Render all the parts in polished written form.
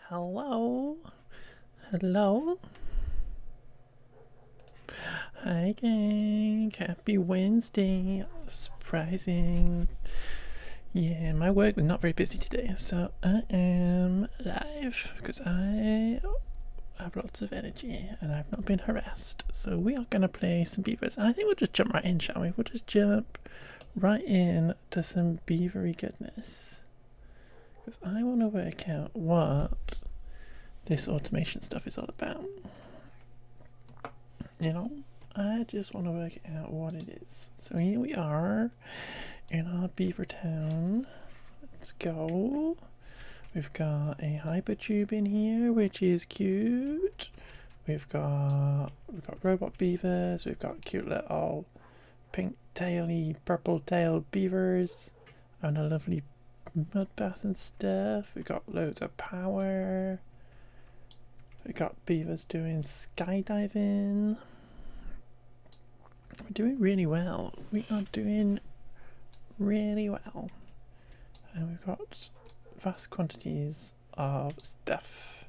Hello? Hello? Hi gang, happy Wednesday. Surprising. Yeah, my work was not very busy today, so I am live because I have lots of energy and I've not been harassed. So we are gonna play some beavers, and I think we'll just jump right in, shall we? We'll just jump right in to some beavery goodness. Because I want to work out what this automation stuff is all about. You know, I just want to work out what it is. So here we are in our beaver town. Let's go. We've got a hypertube in here, which is cute. We've got robot beavers. We've got cute little pink taily, purple tailed beavers, and a lovely mud bath and stuff. We've got loads of power. We got beavers doing skydiving. We're doing really well. We are doing really well. And we've got vast quantities of stuff.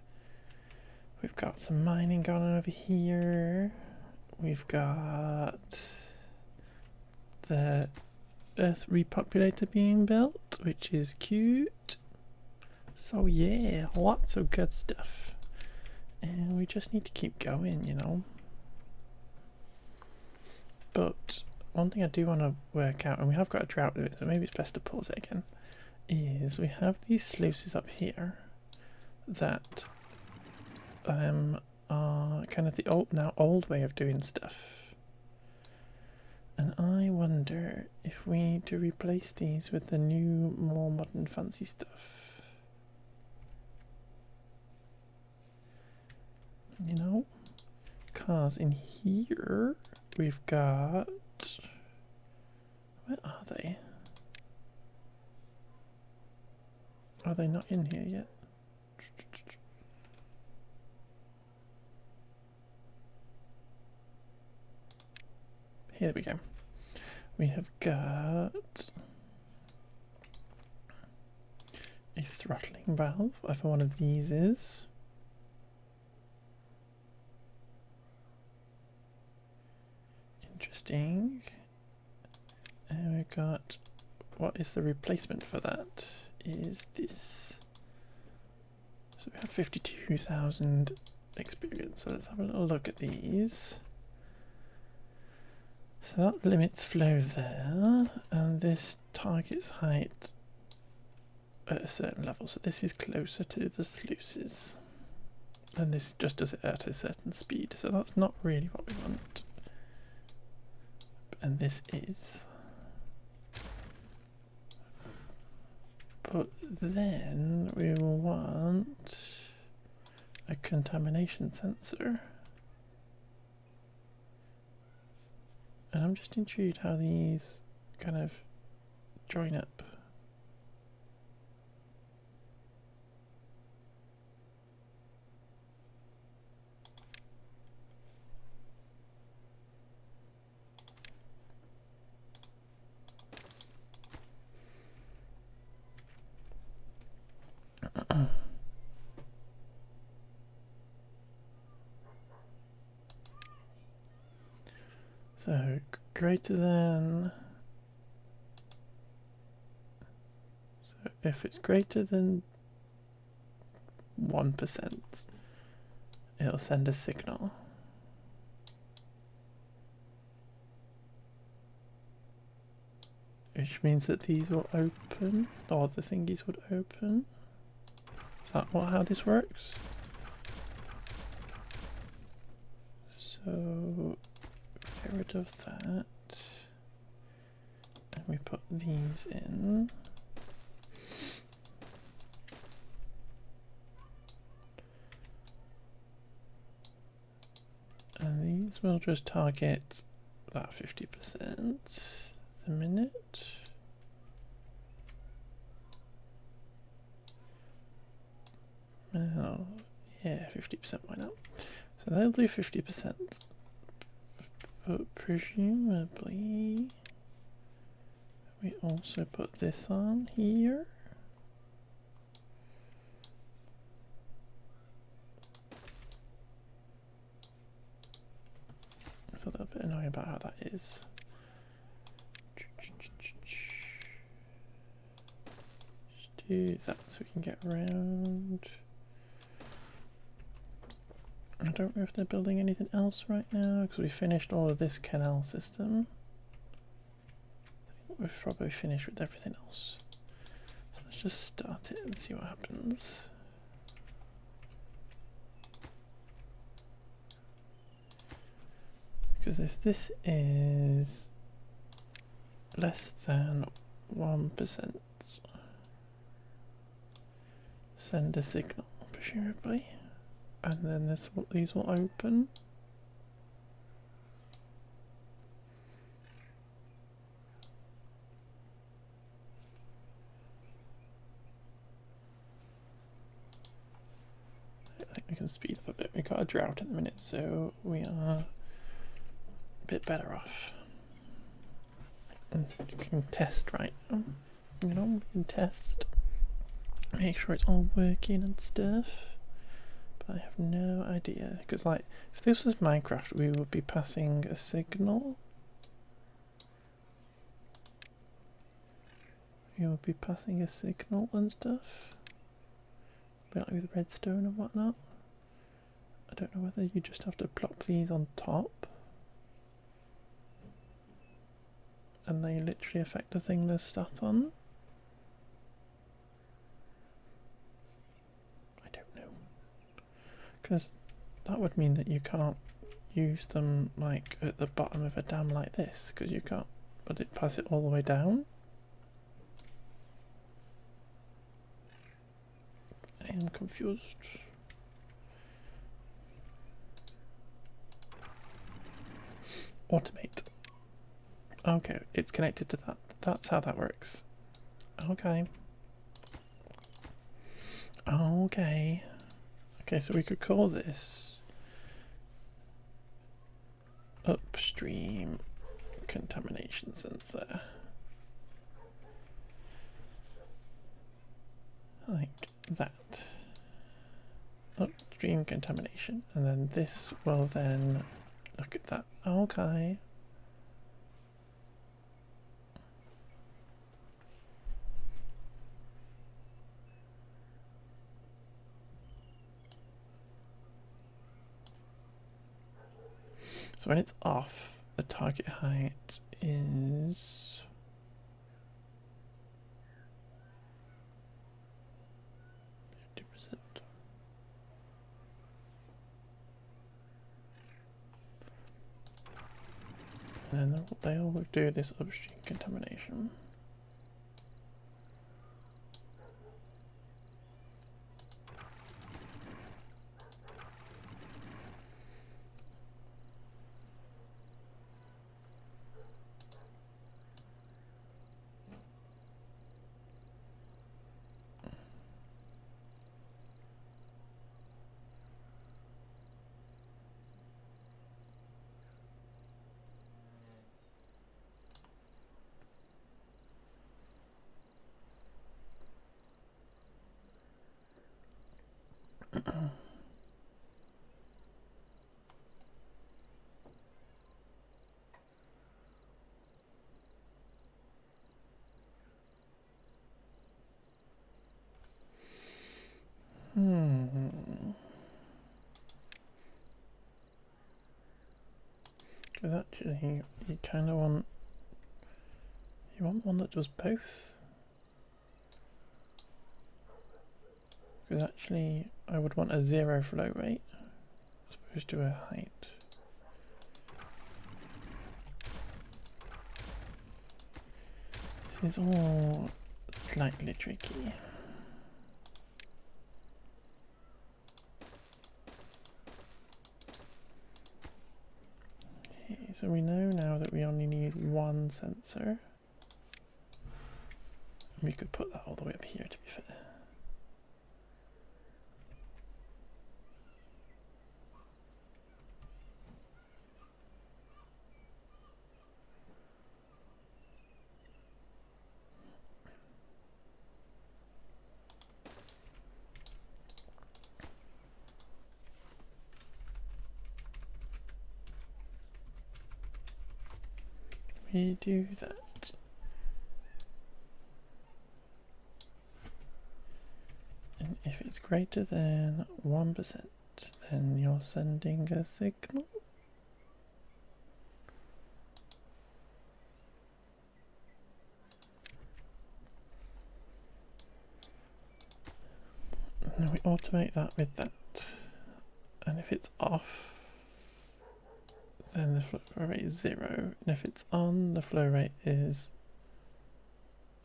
We've got some mining going on over here. We've got the Earth repopulator being built, which is cute. So yeah, lots of good stuff. And we just need to keep going, you know. But one thing I do want to work out, and we have got a drought with it, so maybe it's best to pause it again, is we have these sluices up here that are kind of the old way of doing stuff. And I wonder if we need to replace these with the new, more modern, fancy stuff. You know? Because in here we've got... Where are they? Are they not in here yet? Here we go. We have got a throttling valve, whatever one of these is. Interesting. And we've got, what is the replacement for that? Is this. So we have 52,000 experience. So let's have a little look at these. So that limits flow there, and this targets height at a certain level. So this is closer to the sluices. And this just does it at a certain speed. So that's not really what we want. And this is. But then we will want a contamination sensor. And I'm just intrigued how these kind of join up. So greater than, so if it's greater than 1%, it'll send a signal. Which means that these will open, or the thingies would open. Is that how this works? So get rid of that, and we put these in. And these will just target about 50% the minute. Oh, yeah, 50%, why not? So they'll do 50%. But presumably we also put this on here. bit annoying about how that is. Just do that so we can get around. I don't know if they're building anything else right now because we finished all of this canal system. I think we've probably finished with everything else. So let's just start it and see what happens. Because if this is less than 1%, send a signal, presumably, and then these will open. I think we can speed up a bit. We've got a drought at the minute, so we are a bit better off. And you can test right now. You know, we can test. Make sure it's all working and stuff. But I have no idea. Because, like, if this was Minecraft, we would be passing a signal. You would be passing a signal and stuff. A bit like with redstone and whatnot. I don't know whether you just have to plop these on top. And they literally affect the thing they're sat on. I don't know. Because that would mean that you can't use them like at the bottom of a dam like this. Because you can't, but it pass it all the way down. I am confused. Automate. Okay, it's connected to that. That's how that works. Okay. Okay. Okay, so we could call this upstream contamination sensor. Like that. Upstream contamination. And then this will then look at that. Okay. So when it's off, the target height is 50%. And then they'll do this upstream contamination. Because actually, you kind of want one that does both. Because actually, I would want a 0 flow rate as opposed to a height. This is all slightly tricky. Okay, so we know now that we only need one sensor. We could put that all the way up here, to be fair. we do that. And if it's greater than 1%, then you're sending a signal. And then we automate that with that. And if it's off, then the flow rate is 0. And if it's on, the flow rate is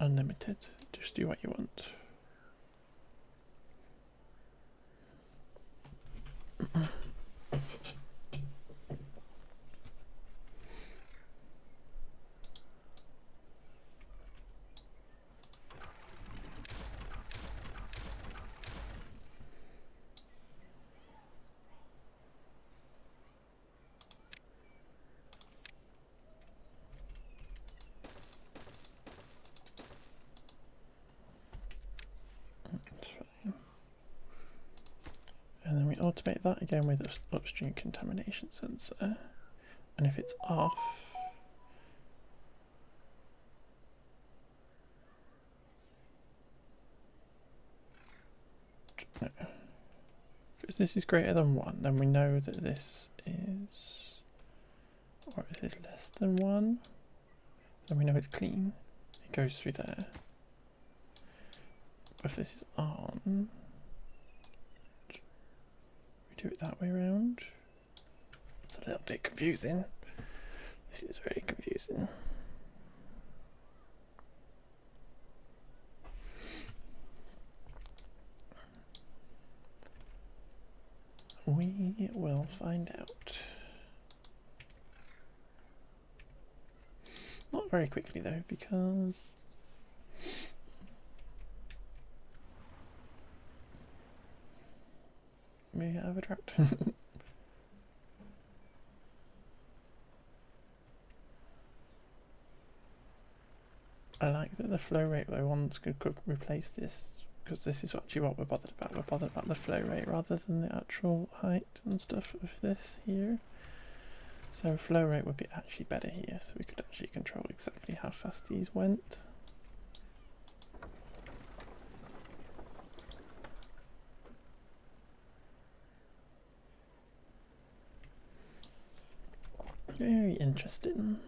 unlimited. Just do what you want. And then we automate that again with the upstream contamination sensor. And if it's off, no. If this is greater than 1, then we know that this is, or if it's less than 1, then we know it's clean. It goes through there. If this is on, we do it that way around. It's a little bit confusing. This is very confusing. We will find out. Not very quickly though, because we have a drought. I like that the flow rate though once could replace this, because this is actually what we're bothered about. We're bothered about the flow rate rather than the actual height and stuff of this here. So flow rate would be actually better here, so we could actually control exactly how fast these went. Very interesting.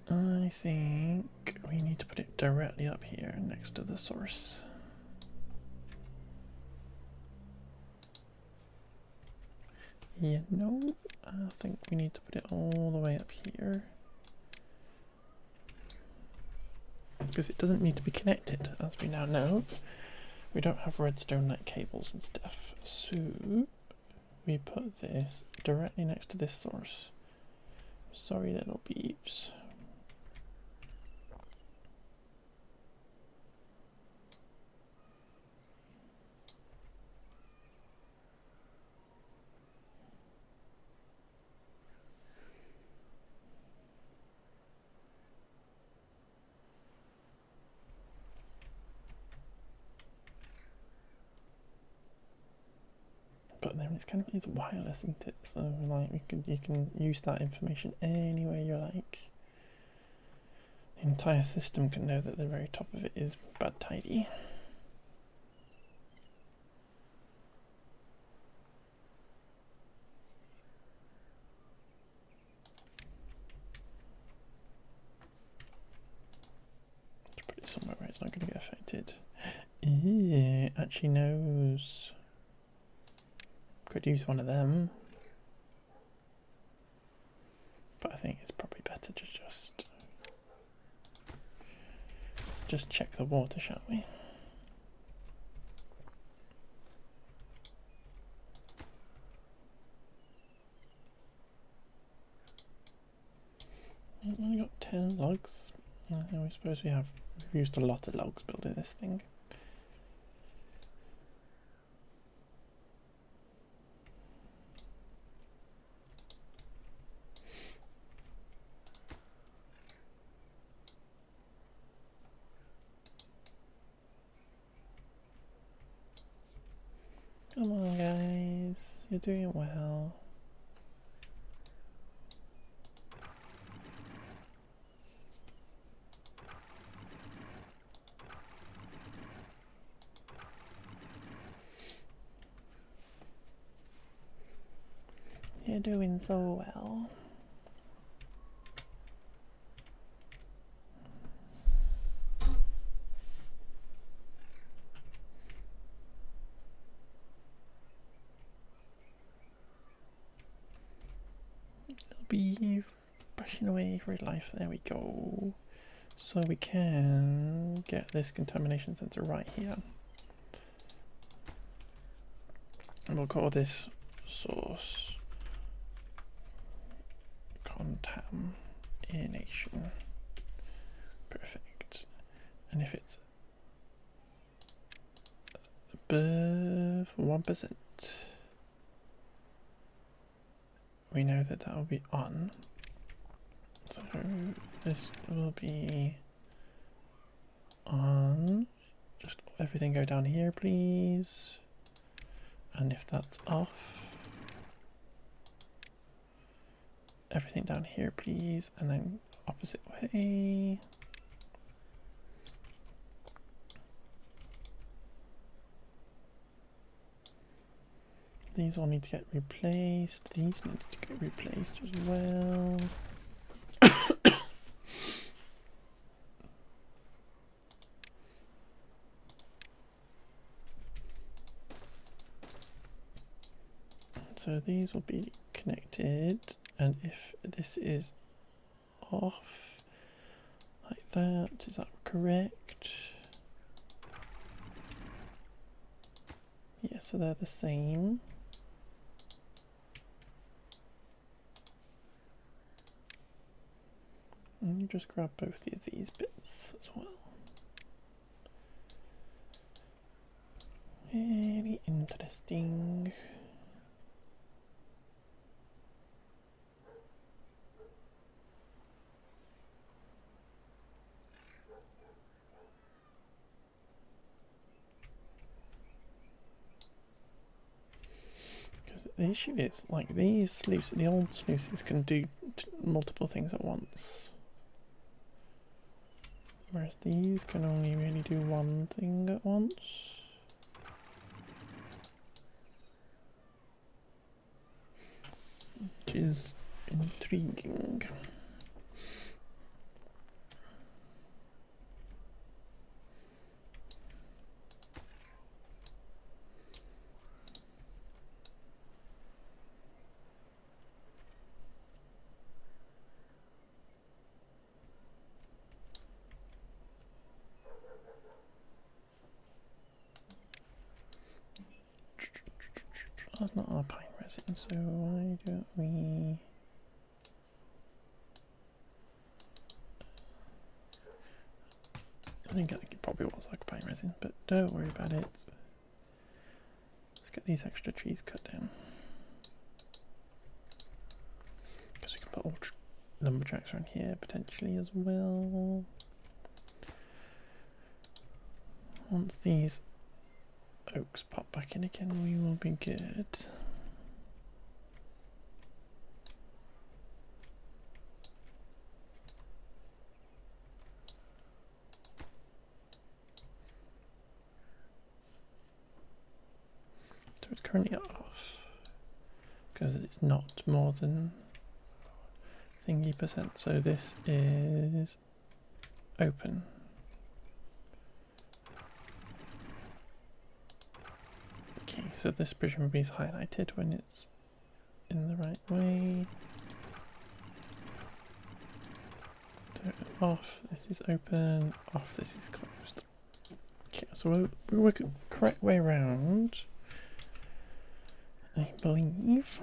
I think we need to put it directly up here next to the source. You know, I think we need to put it all the way up here. Because it doesn't need to be connected, as we now know. We don't have redstone like cables and stuff. So we put this directly next to this source. Sorry, little beeps. But then it's kind of, it's wireless, isn't it? So like you can use that information any way you like. The entire system can know that the very top of it is bad tidy. Let's put it somewhere where it's not going to get affected. It actually knows. Could use one of them, but I think it's probably better to just just check the water, shall we? I've only got 10 logs. I suppose we've used a lot of logs building this thing. Come on guys, you're doing well. You're doing so well. It'll be brushing away for his life. There we go. So we can get this contamination sensor right here. And we'll call this source contamination. Perfect. And if it's above 1%, we know that that will be on. So this will be on. Just everything go down here, please. And if that's off, everything down here, please. And then opposite way. These all need to get replaced. These need to get replaced as well. So these will be connected, and if this is off like that, is that correct? Yeah, so they're the same. And you just grab both of these bits as well. Very interesting. The issue is, like, these sluices, the old sluices can do multiple things at once. Whereas these can only really do one thing at once. Which is intriguing. That's not our pine resin, so why don't we... I think it probably was like pine resin, but don't worry about it. Let's get these extra trees cut down. Because we can put all lumber tracks around here potentially as well. Once these oaks pop back in again, we will be good. So it's currently off because it's not more than thingy %. So this is open. Okay, so this presumably is highlighted when it's in the right way. Off, this is open, off, this is closed. Okay, so we'll work the correct way around, I believe.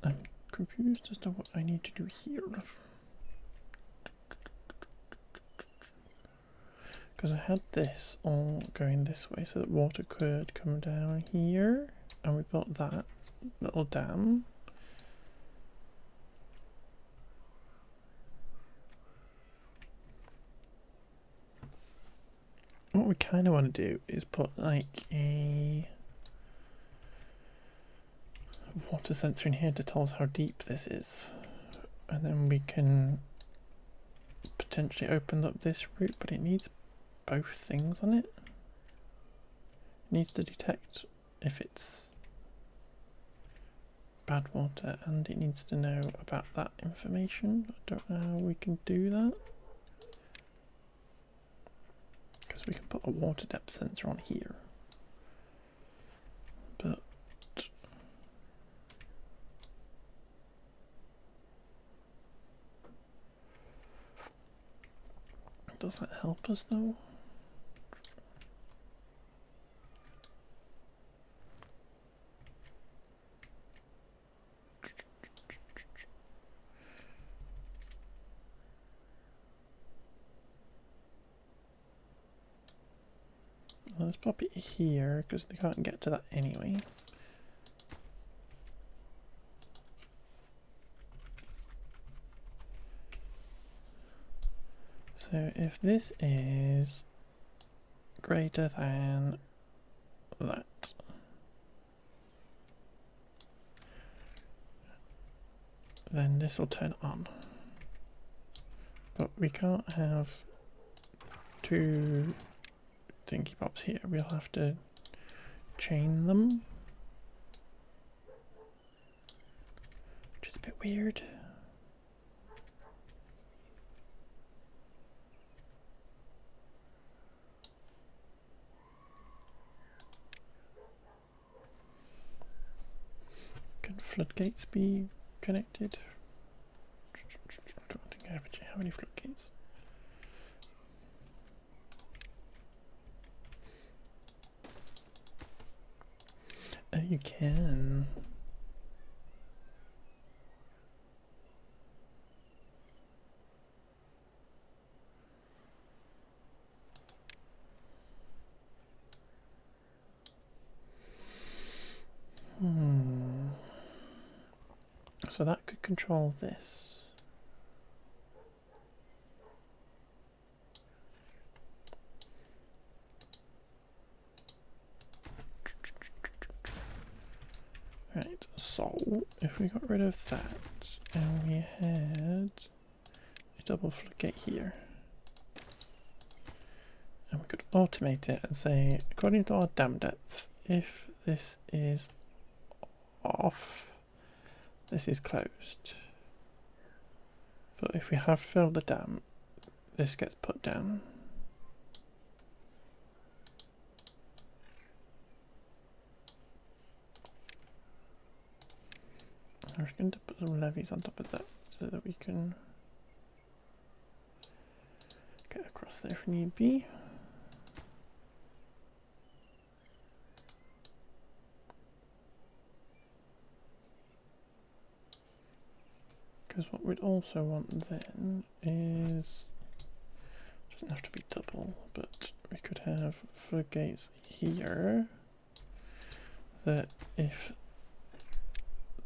I'm confused as to what I need to do here. Because I had this all going this way so that water could come down here, and we built that little dam. What we kind of want to do is put like a water sensor in here to tell us how deep this is, and then we can potentially open up this route, but it needs both things on it. It needs to detect if it's bad water, and it needs to know about that information. I don't know how we can do that, because we can put a water depth sensor on here, but does that help us though? Well, let's pop it here because they can't get to that anyway. So if this is greater than that, then this will turn on. But we can't have two thingy bobs here. We'll have to chain them, which is a bit weird. Can floodgates be connected? I don't think I ever have any floodgates. Oh, you can. So that could control this. Right, so if we got rid of that and we had a double floodgate here, and we could automate it and say, according to our dam depth, if this is off, this is closed. But if we have filled the dam, this gets put down. I'm just going to put some levees on top of that so that we can get across there if need be. Because what we'd also want then is, doesn't have to be double, but we could have floodgates here that if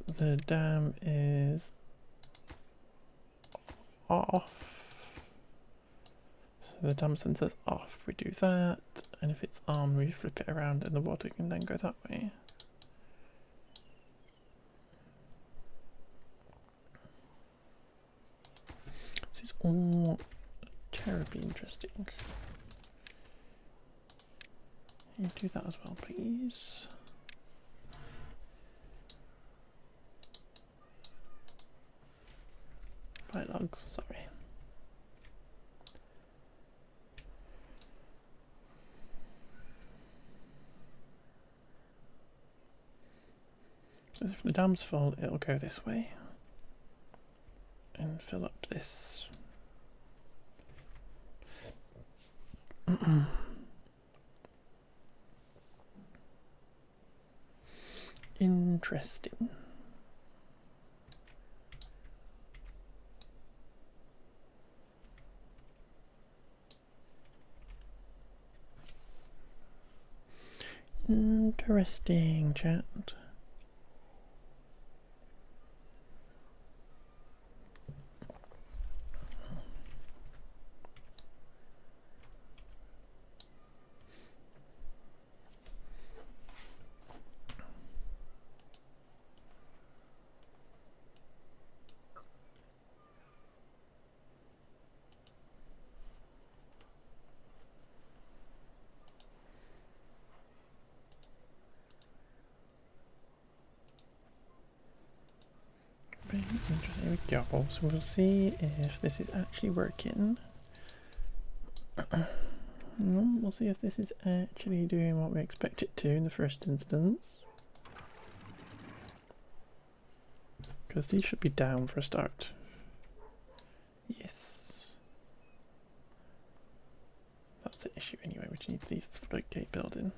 the dam is off, so the dam sensor's off, we do that, and if it's on, we flip it around and the water can then go that way. This is all terribly interesting. Can you do that as well, please? Logs, sorry. If the dam's full, it'll go this way and fill up this. Interesting. Interesting, chat. There we go. So we'll see if this is actually working. We'll see if this is actually doing what we expect it to in the first instance. Because these should be down for a start. Yes. That's the issue anyway, which needs these floodgate building.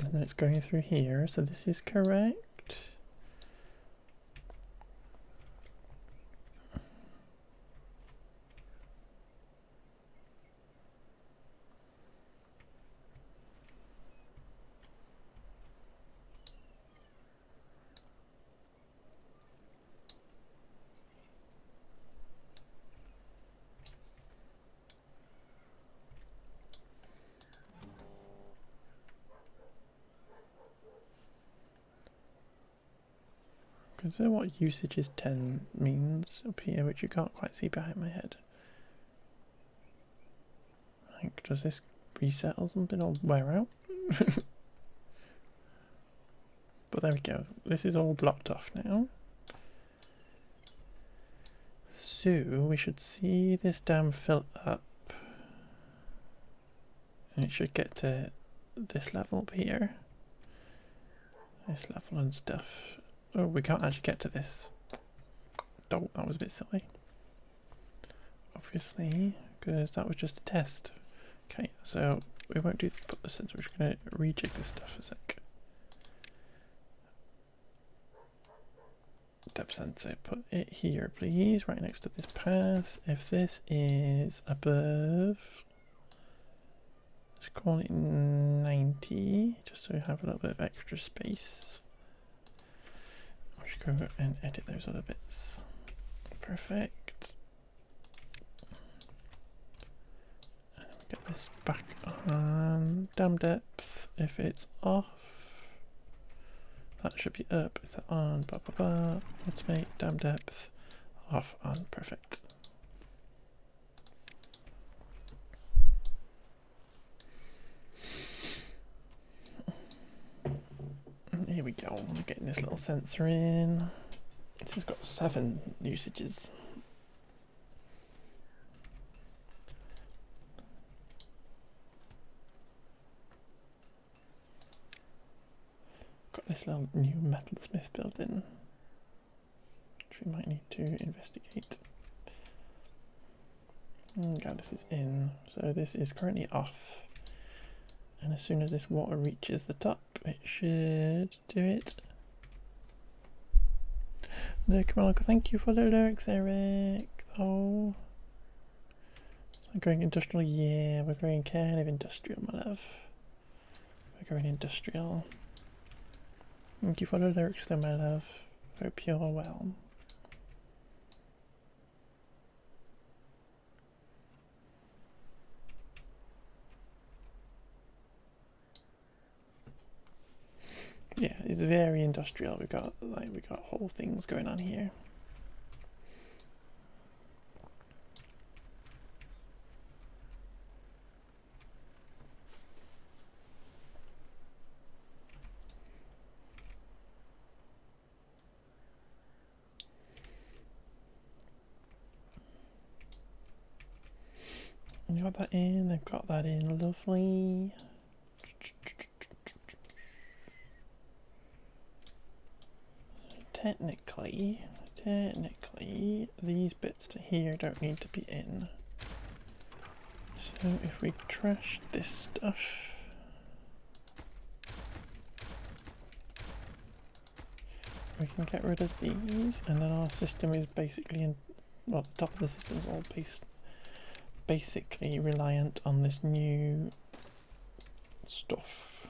And then it's going through here, so this is correct. Consider what usage is 10 means up here, which you can't quite see behind my head. Like, does this reset or something or wear out? But there we go. This is all blocked off now. So we should see this dam fill up. And it should get to this level up here. This level and stuff. Oh, we can't actually get to this. Oh, that was a bit silly. Obviously, because that was just a test. Okay, so we won't do put this in, so we're just going to rejig this stuff a sec. Depth sensor, put it here please, right next to this path. If this is above, let's call it 90, just so we have a little bit of extra space. I'll just go and edit those other bits. Perfect. And get this back on dam depth. If it's off, that should be up. Is that on? Blah blah blah. Automate dam depth off on. Perfect. Here we go. I'm getting this little sensor in. This has got 7 usages. Got this little new metalsmith building, which we might need to investigate. Okay, this is in. So this is currently off. And as soon as this water reaches the top, it should do it. No, Kamalaka, thank you for the lyrics, Eric. Oh. So going industrial, yeah, we're going kind of industrial, my love. We're going industrial. Thank you for the lyrics though, my love. Hope you're well. Yeah, it's very industrial. We got whole things going on here. You got that in, they've got that in, lovely. Technically, these bits to here don't need to be in. So if we trash this stuff, we can get rid of these, and then our system is basically in, well, the top of the system is all basically reliant on this new stuff.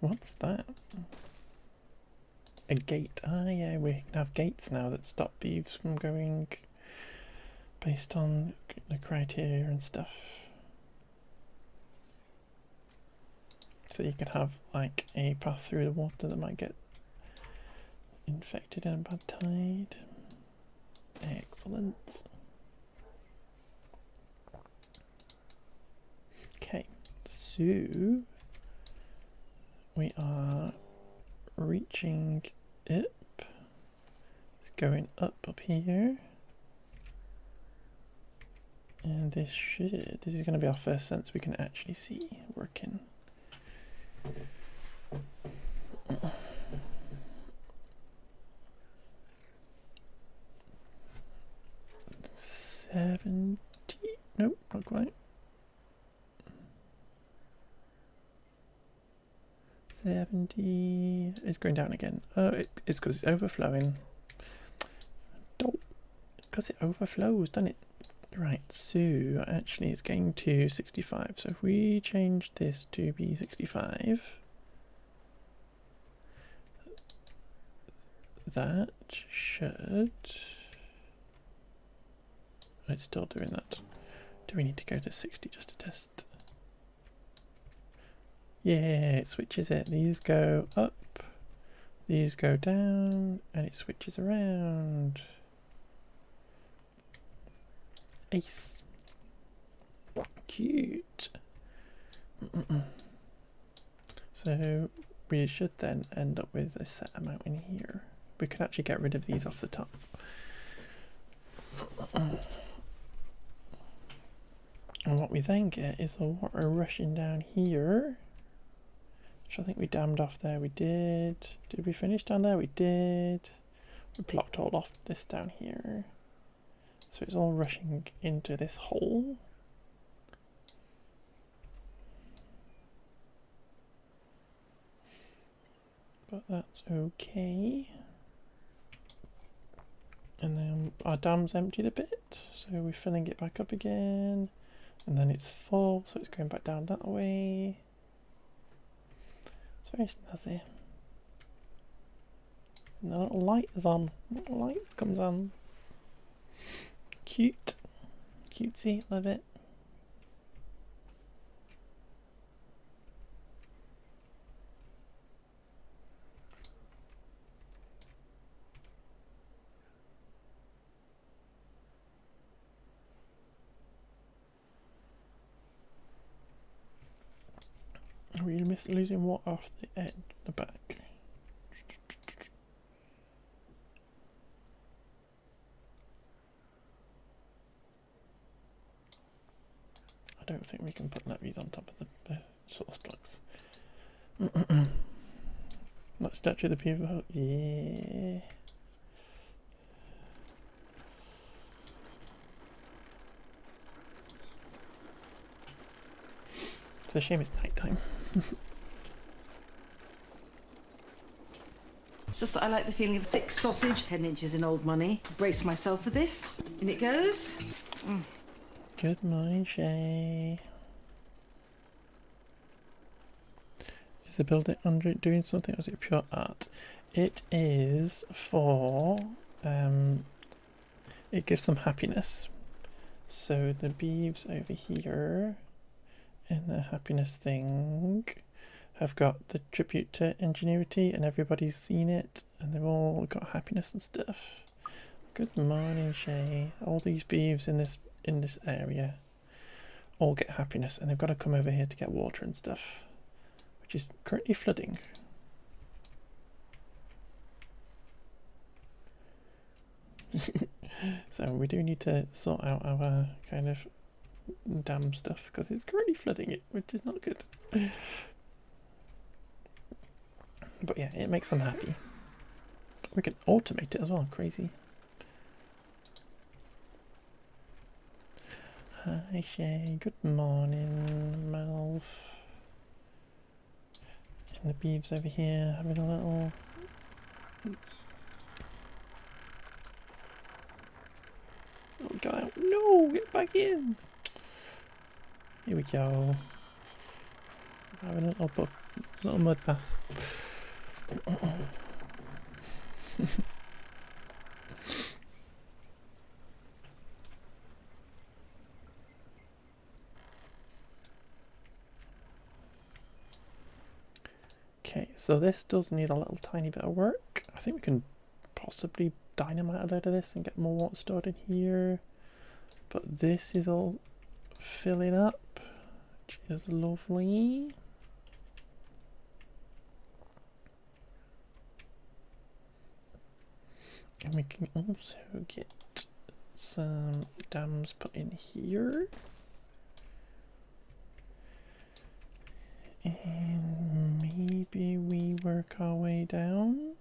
What's that? A gate. Ah, yeah, we can have gates now that stop beeves from going based on the criteria and stuff. So you could have like a path through the water that might get infected in a bad tide. Excellent. Okay, so we are reaching up. It's going up here. And this is going to be our first sense we can actually see working. Nope, not quite. 70. It's going down again. Oh, it's because it's overflowing. Don't, because it overflows, doesn't it? Right, so actually it's getting to 65. So if we change this to be 65, that should... It's still doing that. Do we need to go to 60 just to test? Yeah, it switches it. These go up, these go down, and it switches around. Ace. Cute. So we should then end up with a set amount in here. We could actually get rid of these off the top. And what we then get is the water rushing down here. Which I think we dammed off there. We did. Did we finish down there? We did. We blocked all off this down here. So it's all rushing into this hole. But that's okay. And then our dam's emptied a bit. So we're filling it back up again. And then it's full, so it's going back down that way. It's very snazzy. And the little light is on. Little light comes on. Cute. Cutesy, love it. Are we losing water off the end, the back? I don't think we can put levees on top of the source plugs. That statue of the Beaver, yeah. It's a shame it's night time. It's just that I like the feeling of thick sausage, 10 inches in old money. Brace myself for this. In it goes. Good morning, Shay. Is the building under doing something or is it pure art? It is for, it gives them happiness. So the beeves over here in the happiness thing have got the tribute to ingenuity and everybody's seen it and they've all got happiness and stuff. Good morning, Shay. All these beeves in this area all get happiness and they've got to come over here to get water and stuff, which is currently flooding. So we do need to sort out our kind of dam stuff because it's currently flooding it, which is not good. But yeah, it makes them happy. We can automate it as well, crazy. Hi Shay, good morning, Melv. And the beeves over here having a little... Oh, go out. No, get back in. Here we go. Having a little mud bath. Okay, so this does need a little tiny bit of work. I think we can possibly dynamite a load of this and get more water stored in here. But this is all filling up, which is lovely. And we can also get some dams put in here. And maybe we work our way down.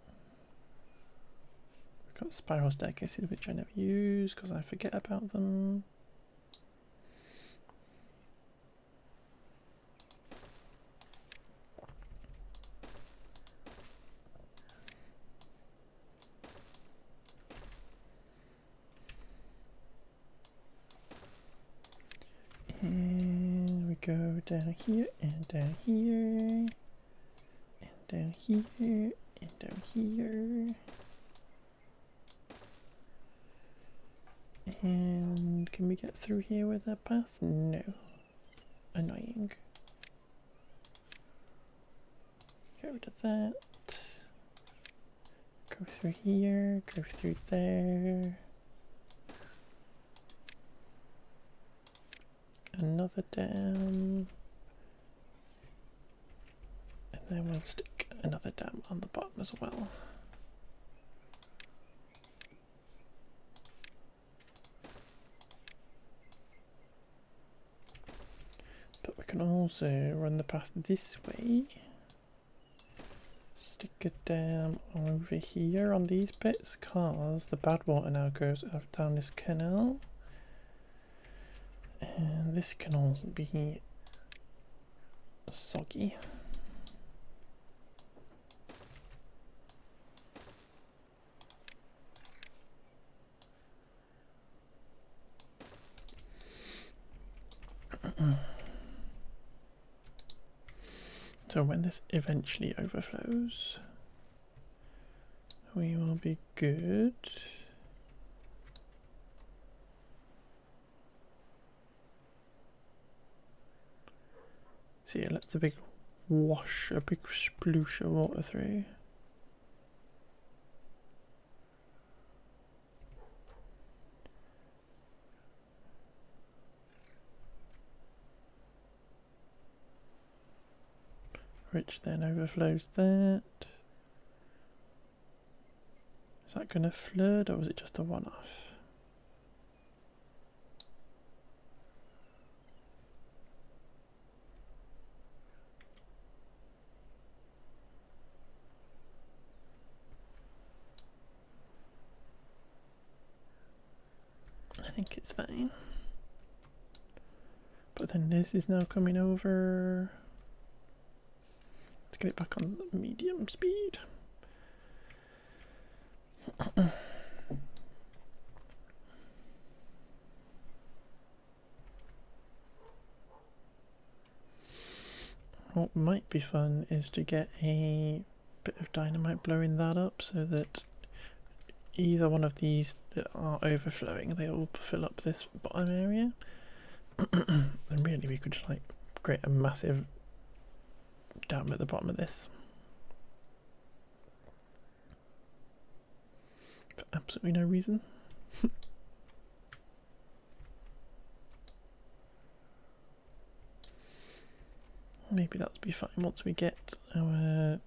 We've got spiral staircases which I never use because I forget about them. And we go down here and down here and down here and down here. And can we get through here with that path? No. Annoying. Get rid of that. Go through here, go through there. Another dam. And then we'll stick another dam on the bottom as well. But we can also run the path this way. Stick a dam over here on these bits because the bad water now goes down this canal. And this can also be soggy. So when this eventually overflows, we will be good. See, it lets a big wash, a big sploosh of water through. Which then overflows that. Is that going to flood or was it just a one-off? I think it's fine. But then this is now coming over. Let's get it back on medium speed. What might be fun is to get a bit of dynamite blowing that up so that either one of these that are overflowing, they all fill up this bottom area. And really we could just like create a massive dam at the bottom of this. For absolutely no reason. Maybe that'll be fine once we get our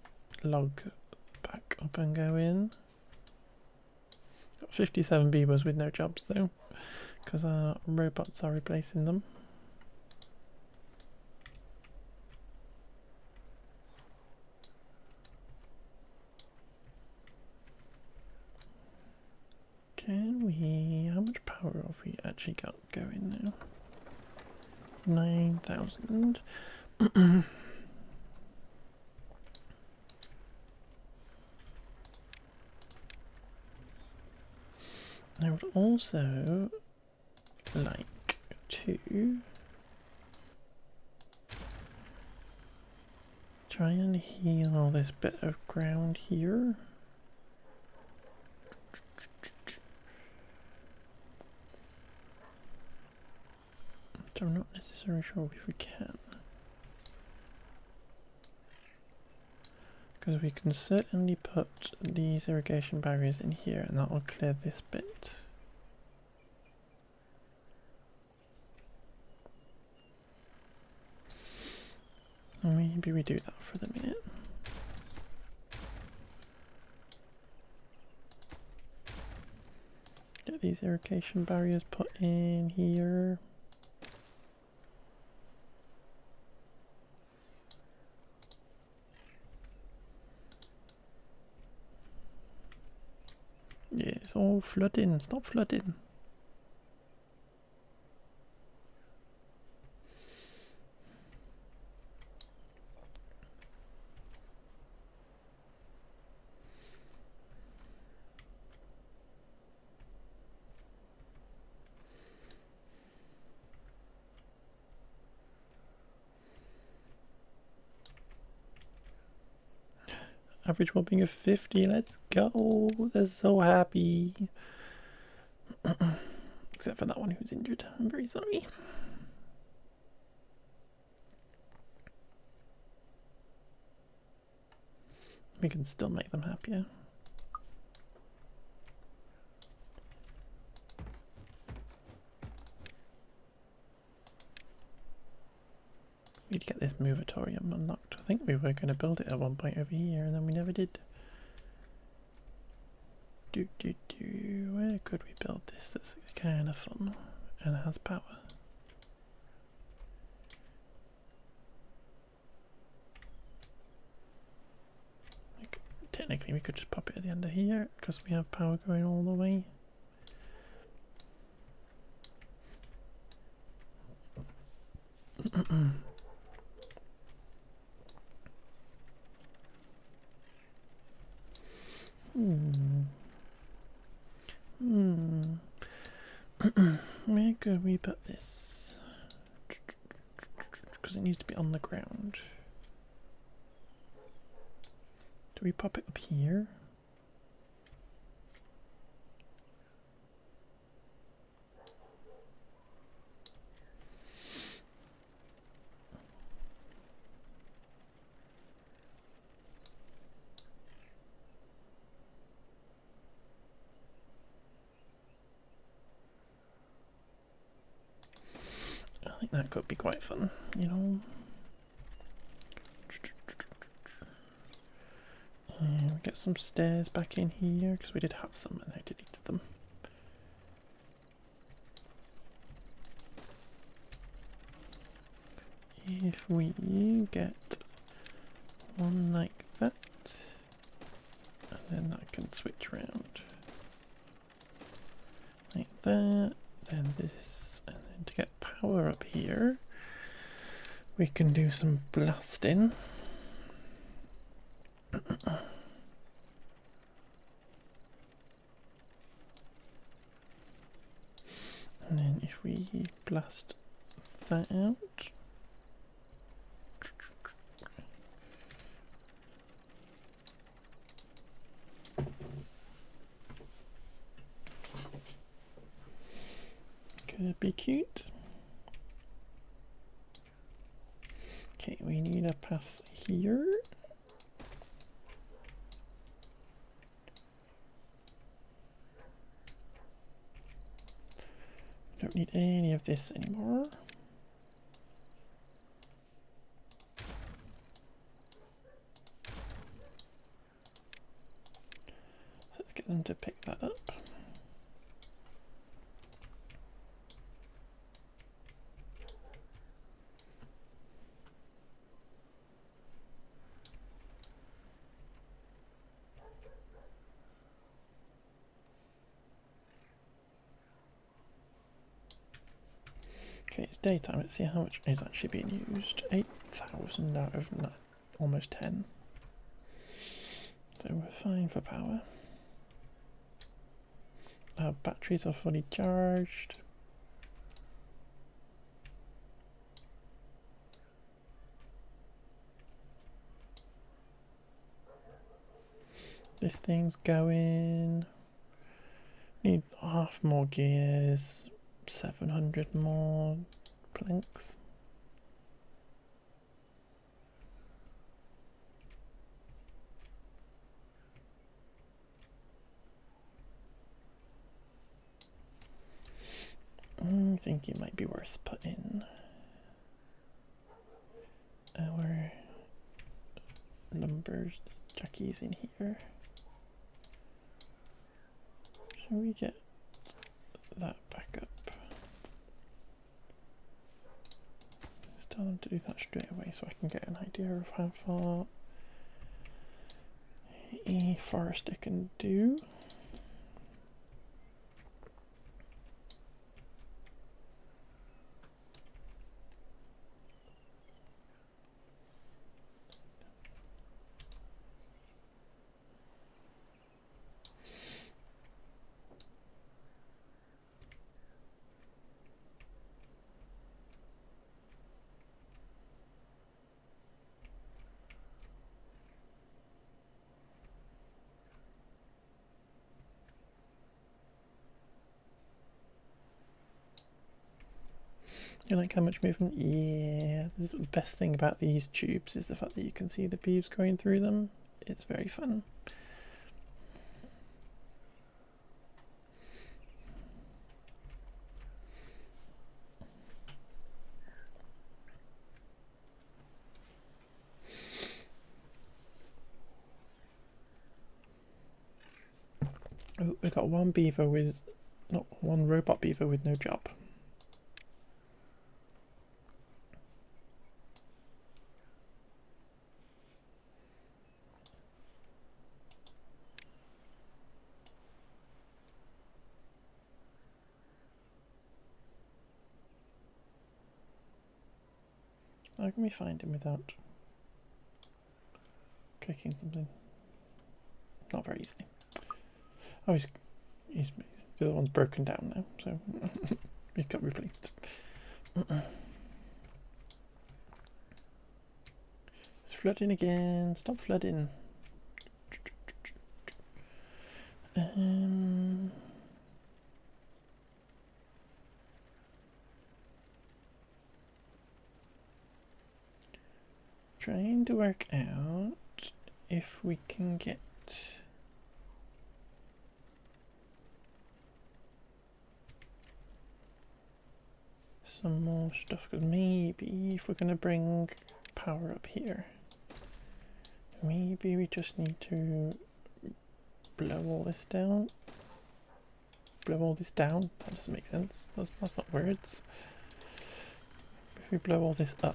log back up and going. Got 57 beavers with no jobs though, because our robots are replacing them. Can we... how much power have we actually got going now? 9,000. I would also like to try and heal this bit of ground here. I'm not necessarily sure if we can. Because we can certainly put these irrigation barriers in here and that will clear this bit. Maybe we do that for the minute. Get these irrigation barriers put in here. Yeah, it's all flooding. Stop flooding. Average well-being of 50. Let's go. They're so happy. Except for that one who's injured. I'm very sorry. We can still make them happier. We'd get this movatorium unlocked. I think we were going to build it at one point over here and then we never did. Where could we build this that's kind of fun and has power? Technically we could just pop it at the end of here because we have power going all the way. Where could we put this? Because it needs to be on the ground. Do we pop it up here? I think that could be quite fun, you know. And we get some stairs back in here because we did have some and I deleted them. If we get one like that, and then that can switch around like that, then this, and then to get power up here, we can do some blasting. And then if we blast that out, could be cute. Okay, we need a path here. Don't need any of this anymore. So let's get them to pick that up. Okay, it's daytime. Let's see how much is actually being used. 8,000 out of almost 10. So we're fine for power. Our batteries are fully charged. This thing's going. Need half more gears. 700 more planks. I think it might be worth putting our numbers jackies in here. Shall we get that back up? Just tell them to do that straight away so I can get an idea of how far a forester can do. You like how much movement? Yeah, the best thing about these tubes is the fact that you can see the beeves going through them. It's very fun. Oh, we got one beaver with, not one robot beaver with no job. How can we find him without clicking something? Not very easily. Oh, he's the other one's broken down now, so he got replaced. It's flooding again. Stop flooding. Trying to work out if we can get some more stuff, because maybe if we're going to bring power up here, maybe we just need to blow all this down. Blow all this down? That doesn't make sense. That's not words. If we blow all this up,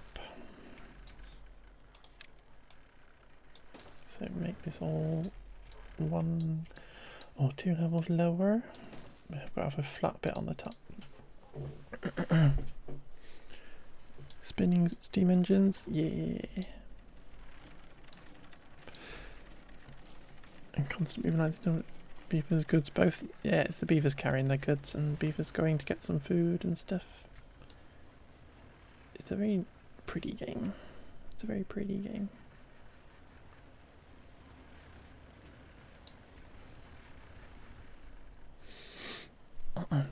so make this all 1 or 2 levels lower. I've got to have a flat bit on the top. Spinning steam engines, yeah. And constantly realising beavers' goods both. Yeah, it's the beavers carrying their goods and beavers going to get some food and stuff. It's a very pretty game. It's a very pretty game.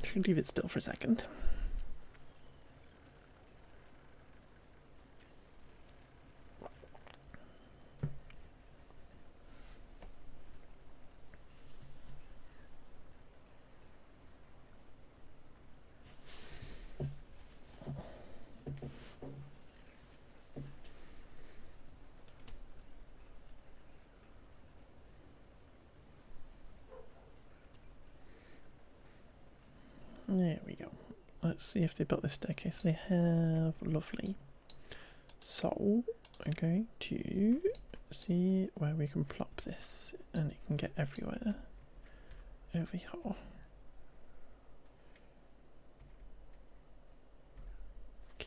Should leave it still for a second. There we go. Let's see if they built this staircase. They have. Lovely. So, I'm going to see where we can plop this and it can get everywhere. Over here.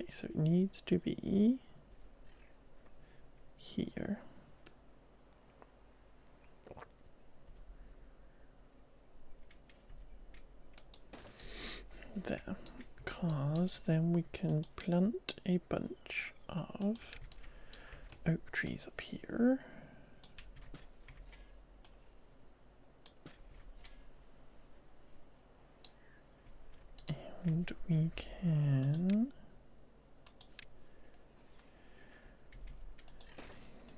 Okay, so it needs to be here. There, because then we can plant a bunch of oak trees up here. And we can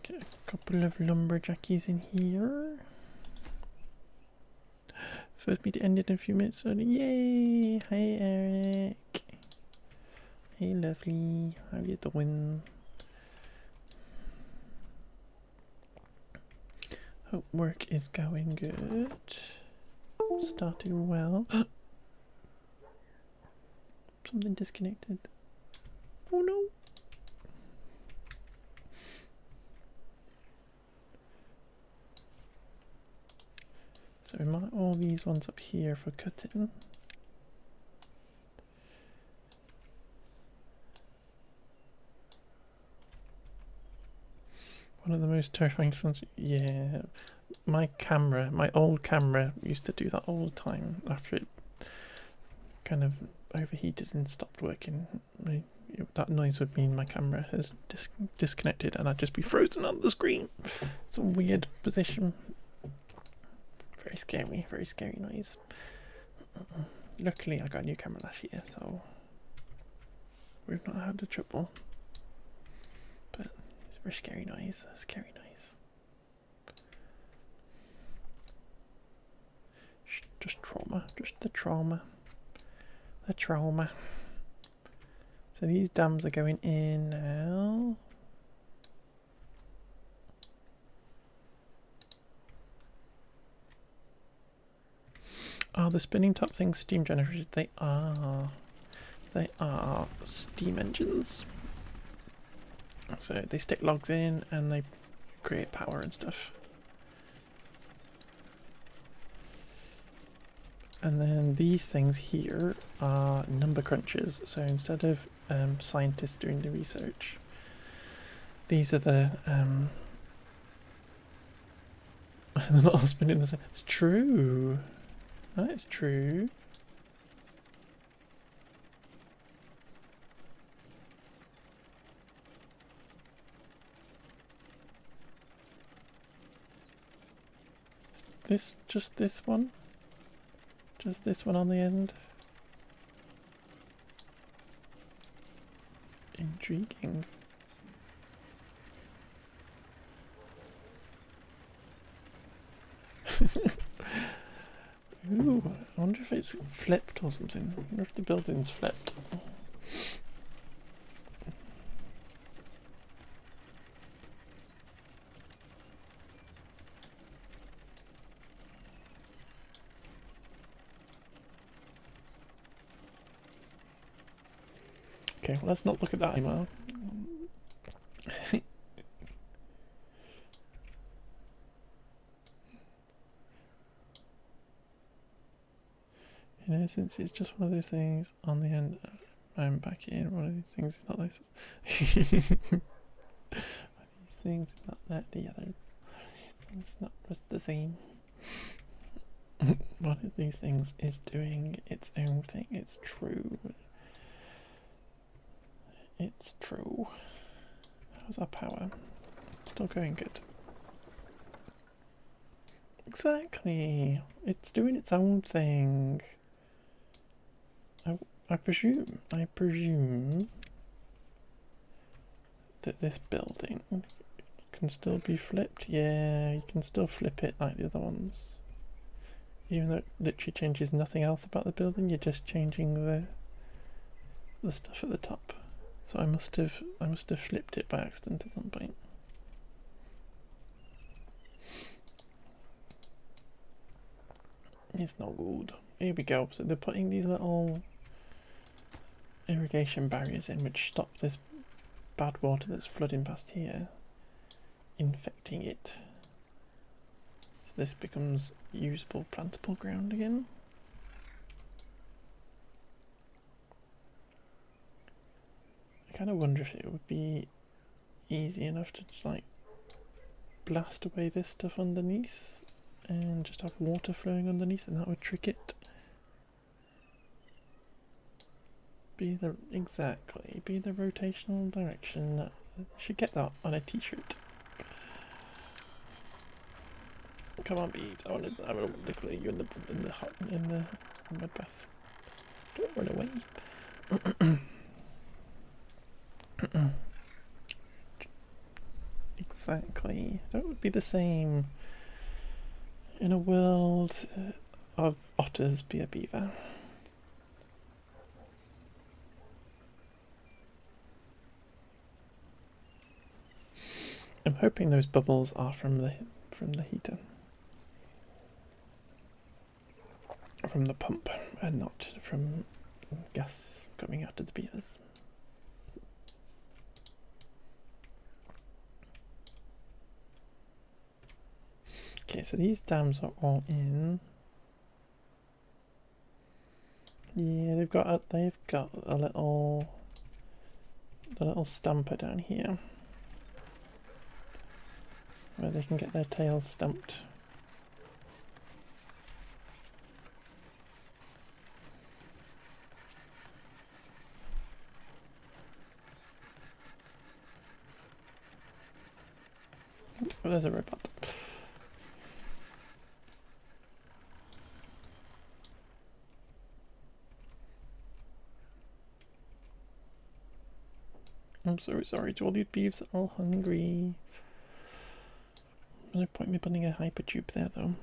get a couple of lumberjackies in here. First meet ended in a few minutes early. Yay! Hey Eric. Hey lovely. How you doing? Hope work is going good. Starting well. Something disconnected. Oh no. So we mark all these ones up here for cutting. One of the most terrifying sounds. Yeah, my camera, my old camera, used to do that all the time after it kind of overheated and stopped working. That noise would mean my camera has disconnected and I'd just be frozen on the screen. It's a weird position. Very scary noise. Luckily I got a new camera last year, so we've not had the trouble. But it's a very scary noise, Just trauma, just the trauma. So these dams are going in now. Oh, the spinning top things, steam generators, they are steam engines. So they stick logs in and they create power and stuff. And then these things here are number crunchers. So instead of scientists doing the research, these are the they're not all spinning the same. It's true. That is true. Just this one on the end. Intriguing. Ooh, I wonder if it's flipped or something. I wonder if the building's flipped. Okay, well, let's not look at that anymore. In essence, it's just one of those things on the end. I'm back in one of these things, not this. One of these things, not that, the others. It's not just the same. One of these things is doing its own thing. It's true. It's true. How's our power? Still going good. Exactly. It's doing its own thing. I presume that this building can still be flipped. Yeah, you can still flip it like the other ones. Even though it literally changes nothing else about the building, you're just changing the stuff at the top. So I must have flipped it by accident at some point. It's not good. Here we go. So they're putting these little irrigation barriers in which stop this bad water that's flooding past here infecting it. So this becomes usable plantable ground again. I kind of wonder if it would be easy enough to just like blast away this stuff underneath and just have water flowing underneath, and that would trick it. Be the rotational direction. I should get that on a t-shirt. Come on, Beeves. I want to look at you in the mud bath. Don't run away. Exactly. That would be the same in a world of otters be a beaver. I'm hoping those bubbles are from the heater, from the pump, and not from gas coming out of the beavers. Okay, so these dams are all in. Yeah, they've got a little stumper down here where they can get their tails stumped. Oh, there's a robot. I'm so sorry to all these beeves that are all hungry. There's no point in me putting a hypertube there though.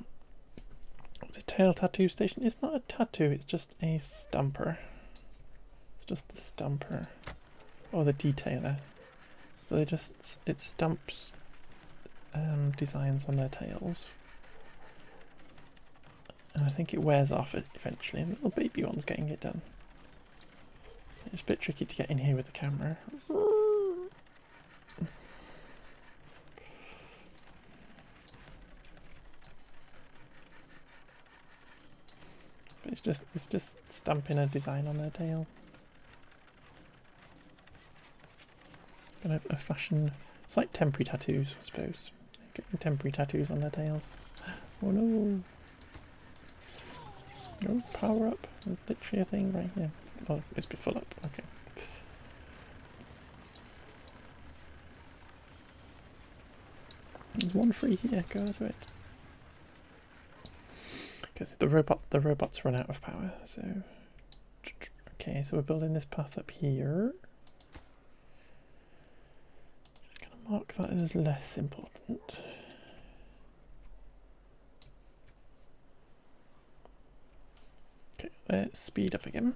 The tail tattoo station. It's not a tattoo, it's just a stumper. It's just the stumper. Or the detailer. So it stamps designs on their tails. And I think it wears off eventually, and the little baby one's getting it done. It's a bit tricky to get in here with the camera. But it's just stamping a design on their tail. Kind of a fashion. It's like temporary tattoos, I suppose. Getting temporary tattoos on their tails. Oh no! No, power up. There's literally a thing right here. Oh, it's been full up. Okay. There's one free here. Go to it. Because the robots run out of power. So, okay. So we're building this path up here. Just gonna mark that as less important. Okay, let's speed up again.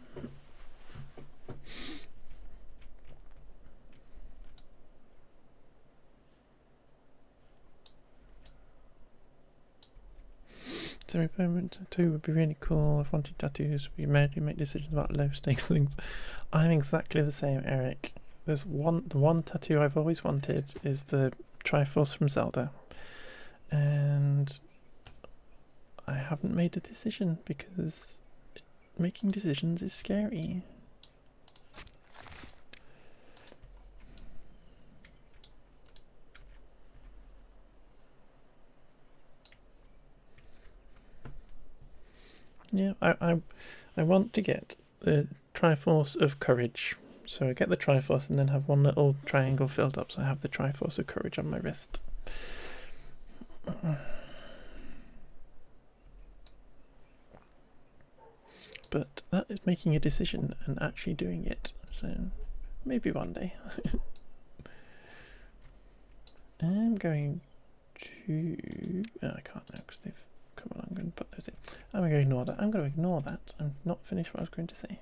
So repairment tattoo would be really cool. If wanted tattoos, we immediately make decisions about low stakes things. I'm exactly the same, Eric. There's the one tattoo I've always wanted is the Triforce from Zelda, and I haven't made a decision because making decisions is scary. Yeah, I want to get the Triforce of Courage. So I get the Triforce and then have one little triangle filled up, so I have the Triforce of Courage on my wrist. But that is making a decision and actually doing it, so maybe one day. I'm going to... Oh, I can't now because they've come on, I'm going to put those in. I'm going to ignore that. I'm going to ignore that. I'm not finished what I was going to say.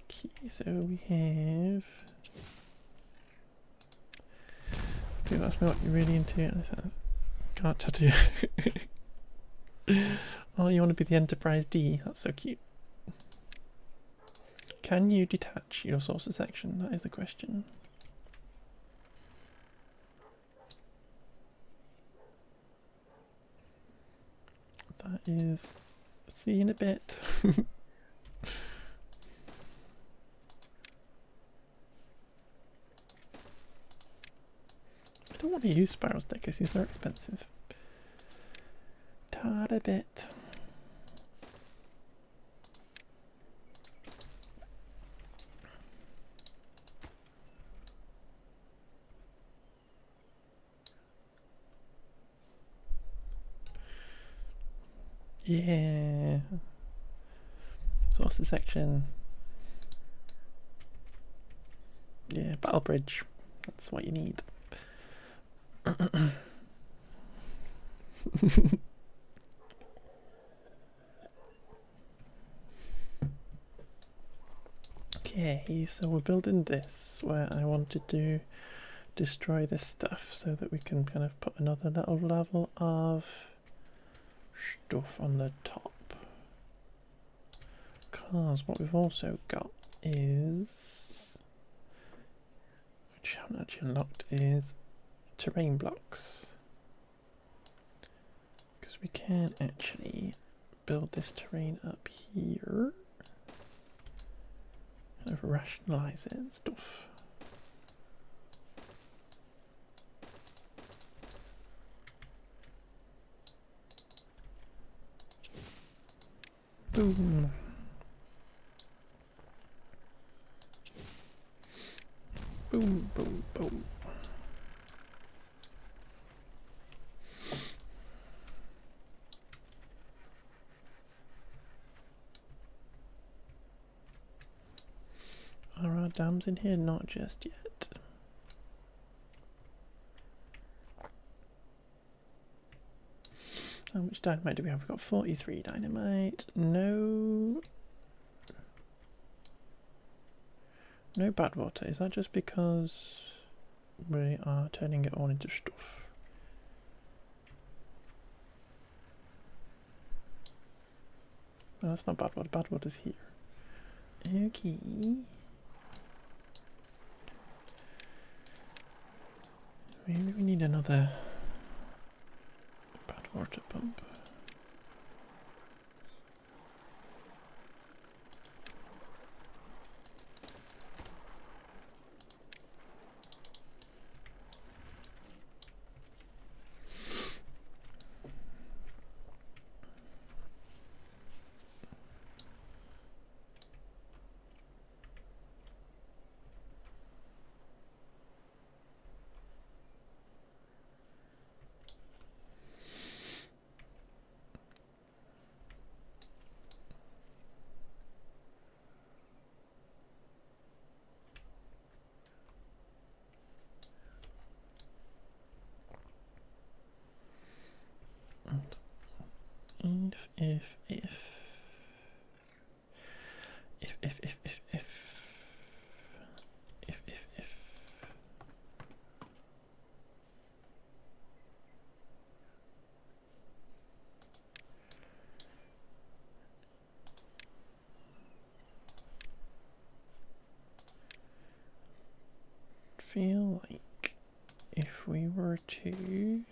Okay, so we have... People ask me what you're really into, and I can't tattoo. Oh, you want to be the Enterprise D? That's so cute. Can you detach your sources section? That is the question. That is See you in a bit. I don't want to use spiral staircases, they're expensive. Tad a bit. Yeah. So what's the section? Yeah, battle bridge. That's what you need. Okay, so we're building this where I wanted to destroy this stuff so that we can kind of put another little level of stuff on the top. Because what we've also got is, which I haven't actually unlocked, is terrain blocks. Because we can actually build this terrain up here. Kind of rationalize it and stuff. Boom. Boom, boom, boom. Are our dams in here? Not just yet. How much dynamite do we have? We've got 43 dynamite. No bad water. Is that just because we are turning it all into stuff? No, that's not bad water. Bad water's here. Okay. Maybe we need another bad water pump. If feel like if we were to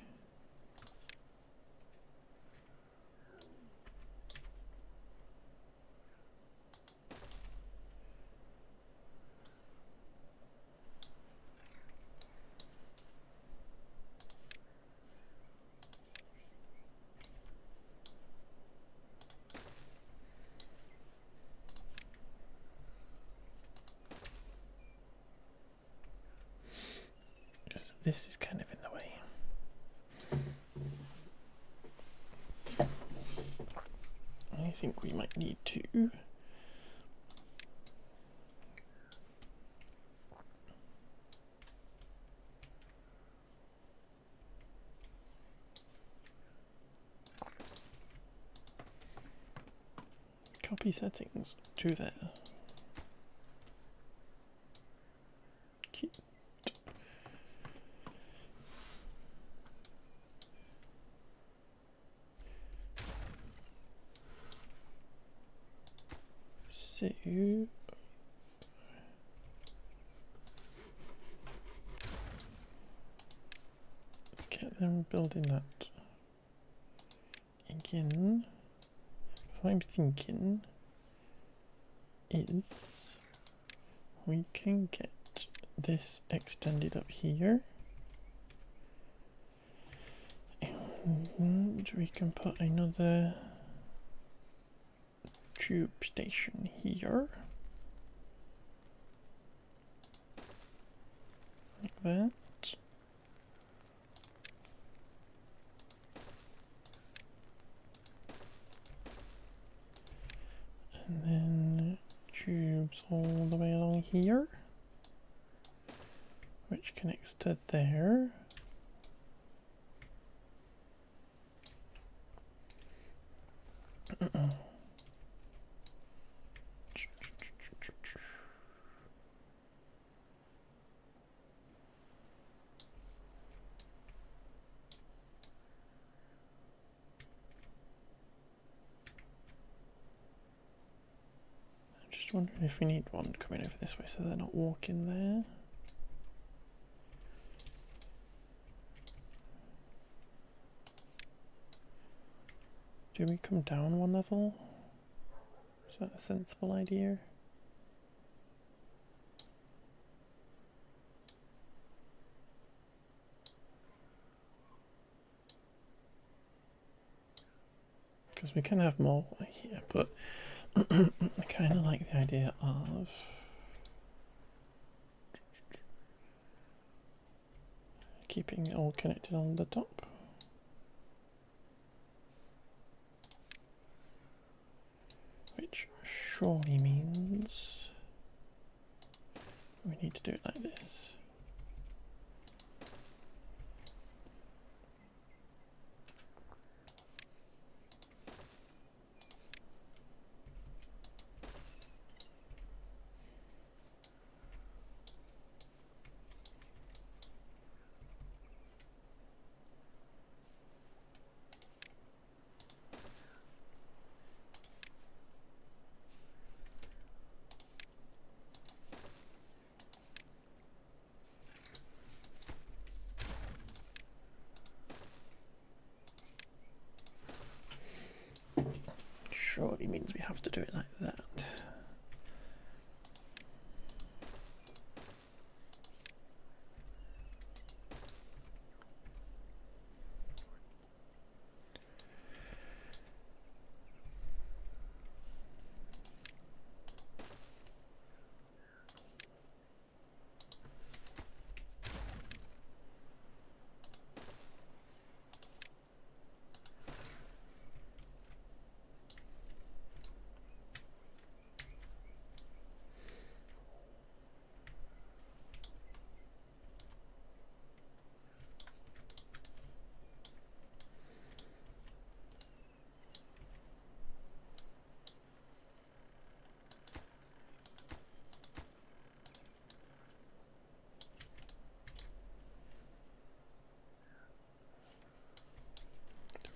this is kind of in the way. I think we might need to copy settings to there. Cute. So let's get them building that again. what I'm thinking is we can get this extended up here. And we can put another tube station here. Like that. And then tubes all the way along here, which connects to there. Just wondering if we need one coming over this way so they're not walking there. Do we come down one level? Is that a sensible idea? Because we can have more here, but I kind of like the idea of keeping it all connected on the top. Which surely means we need to do it like this. Surely means we have to do it like that.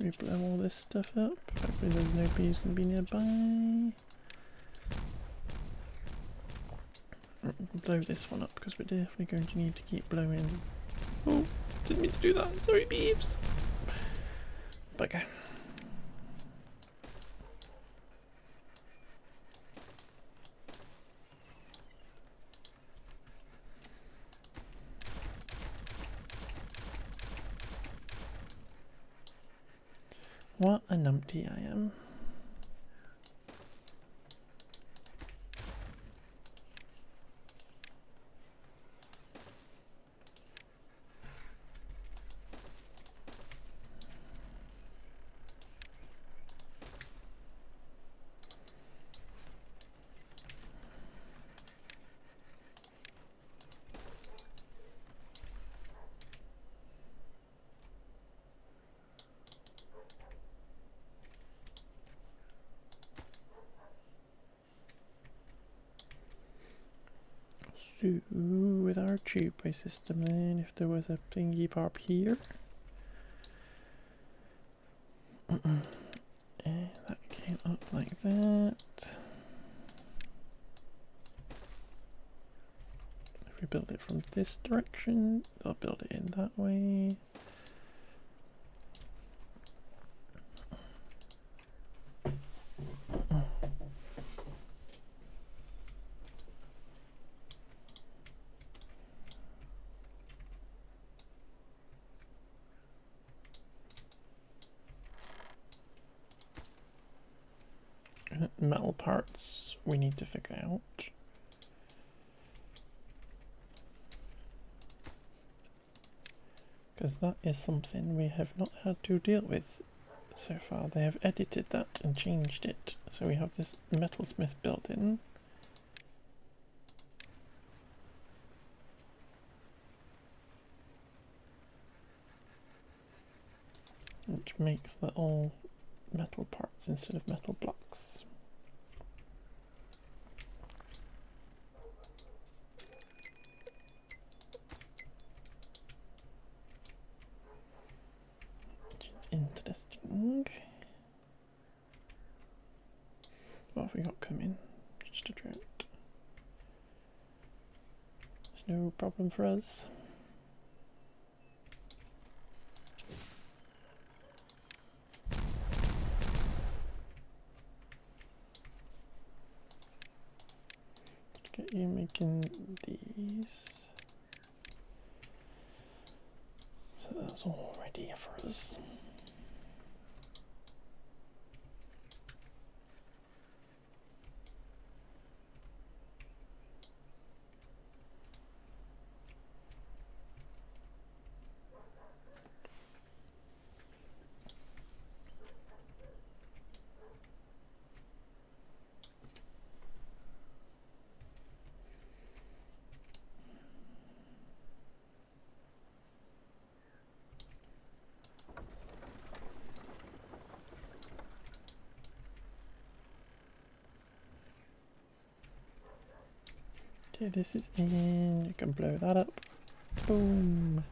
We blow all this stuff up. Hopefully there's no bees going to be nearby. Blow this one up because we're definitely going to need to keep blowing. Oh, didn't mean to do that. Sorry, beeves. Bugger. What a numpty I am. So, with our tubeway system then, if there was a thingy pop here, and that came up like that. If we build it from this direction, they'll build it in that way. metal parts we need to figure out. Because that is something we have not had to deal with so far. They have edited that and changed it. So we have this metalsmith building. Which makes little metal parts instead of metal blocks. Which is interesting. What have we got coming? Just a drought. There's no problem for us. Get you making these. So that's all ready for us. Okay, this is in. You can blow that up. Boom.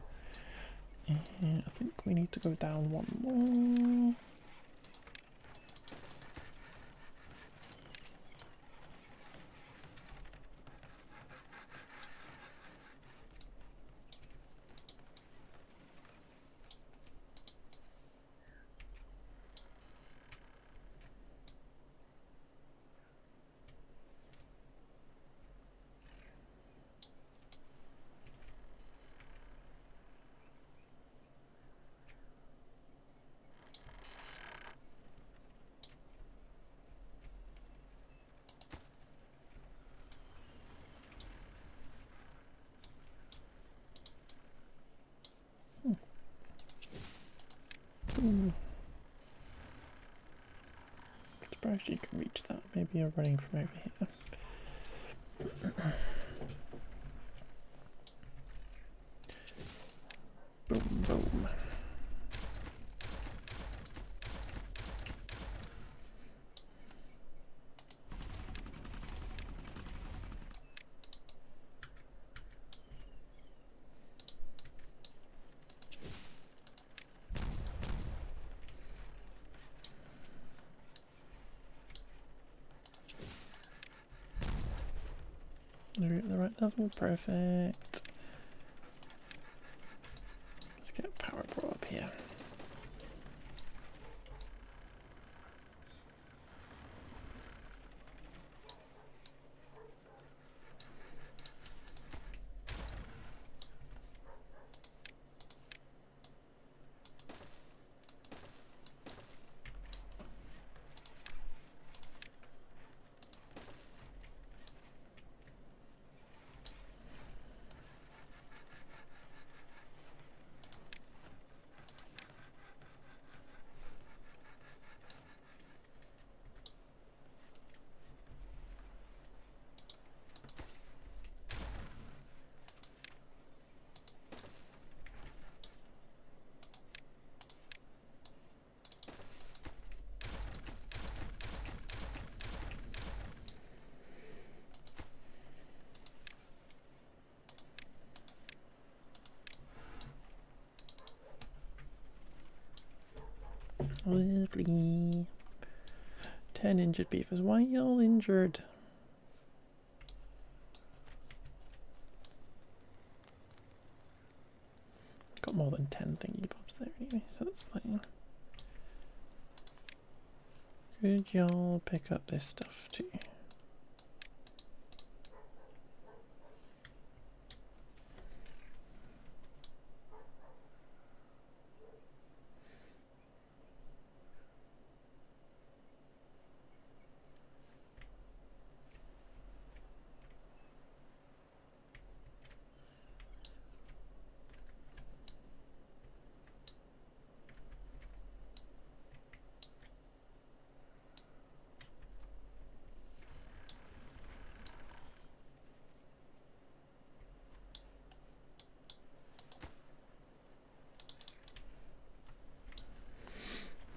And I think we need to go down one more. Surprised you can reach that. Maybe you're running from over here. Boom, boom. Are we at the right level? Perfect. Let's get power brought up here. Lovely. 10 injured beavers. Why are you all injured? Got more than 10 thingy bobs there anyway, so that's fine. Could y'all pick up this stuff too?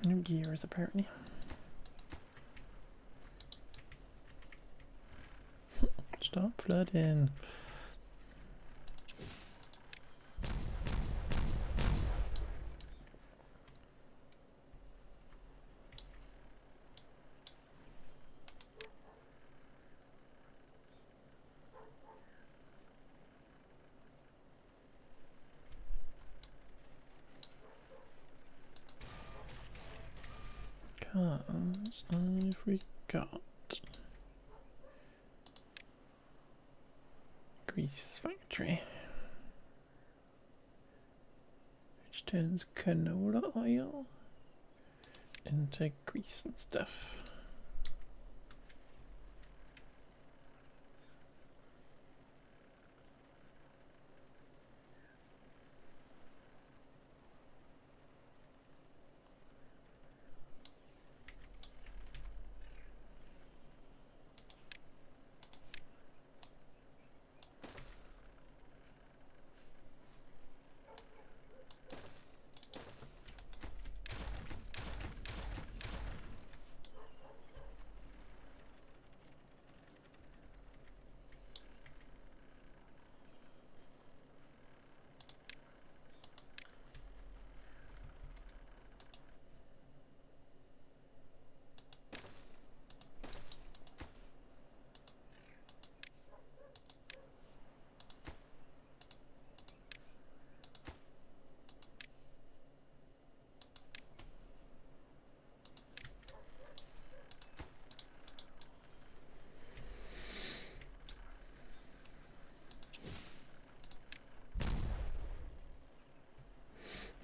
New gears apparently. Stop flooding. Because I've got grease factory, which turns canola oil into grease and stuff.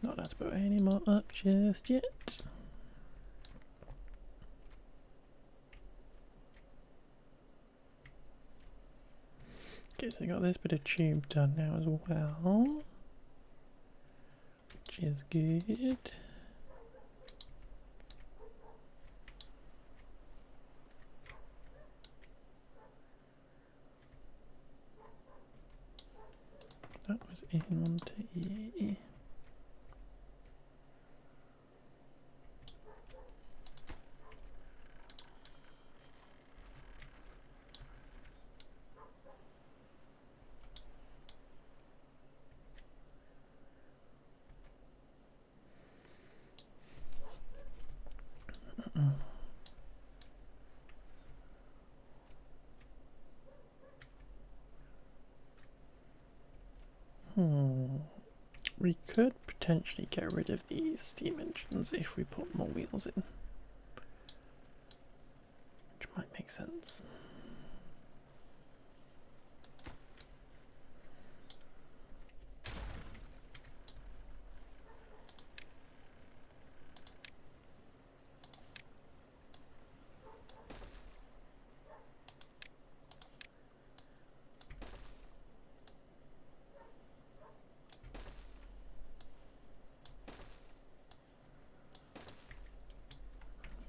Not allowed to put any more up just yet. Okay, so I got this bit of tube done now as well, which is good. That was in one to E. We could potentially get rid of these steam engines if we put more wheels in, which might make sense.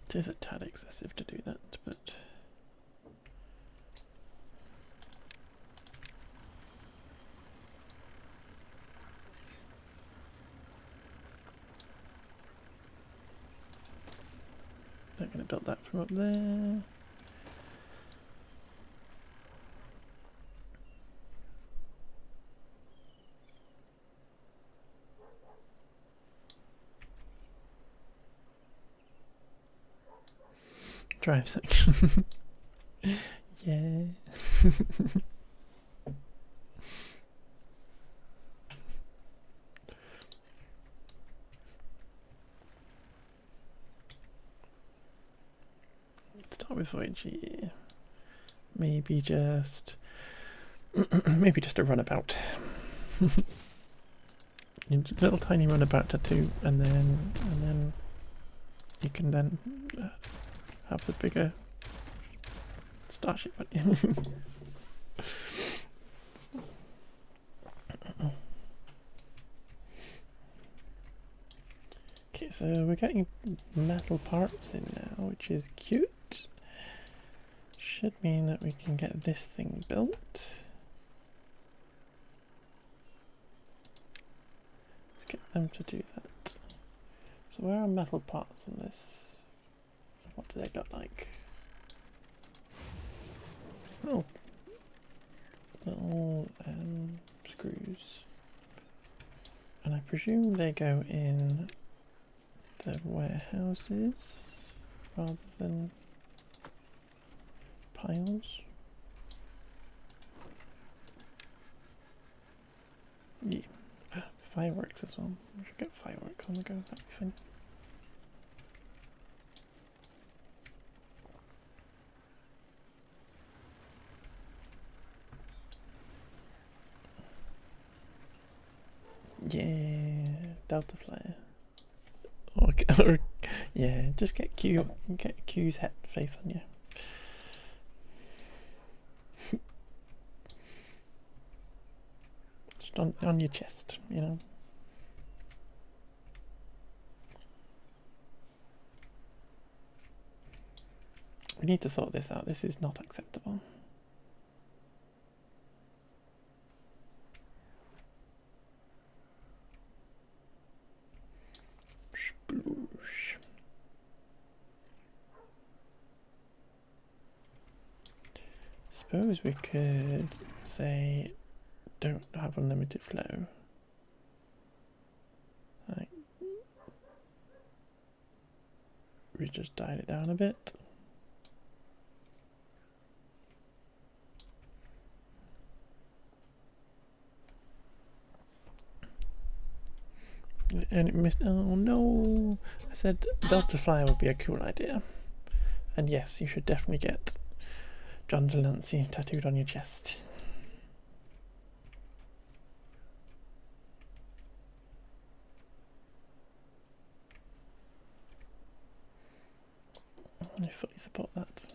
It is a tad excessive to do that, but they're going to build that from up there. Drive section. Yeah. Start with YG. Maybe just a runabout. Little tiny runabout tattoo, and then you can then have the bigger starship. Okay, so we're getting metal parts in now, which is cute. Should mean that we can get this thing built. Let's get them to do that. So where are metal parts in this? What do they look like? Oh, little screws. And I presume they go in the warehouses rather than piles. Yeah. Fireworks as well. We should get fireworks on the go, that'd be fun. Yeah, Delta Flare. Or yeah, just get Q's head face on you. Just on your chest, you know. We need to sort this out. This is not acceptable. Sploosh. Suppose we could say don't have unlimited flow. Like, we just dialed it down a bit. And it missed. Oh no! I said Delta Flyer would be a cool idea. And yes, you should definitely get John Delancey tattooed on your chest. I fully support that.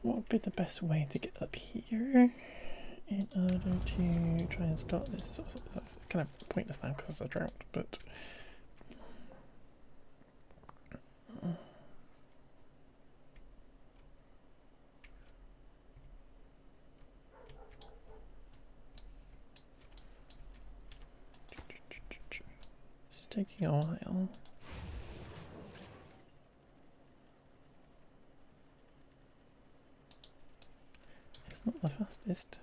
What would be the best way to get up here in order to try and start this? It's kind of pointless now because I drowned, but it's taking a while. It's not the fastest.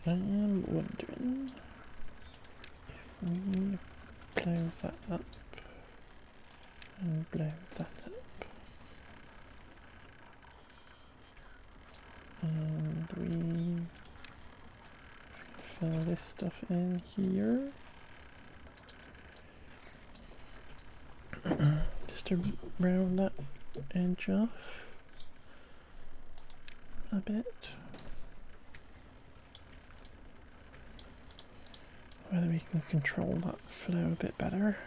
I am wondering if we blow that up and blow that up, and we fill this stuff in here, just to round that edge off a bit. Whether we can control that flow a bit better.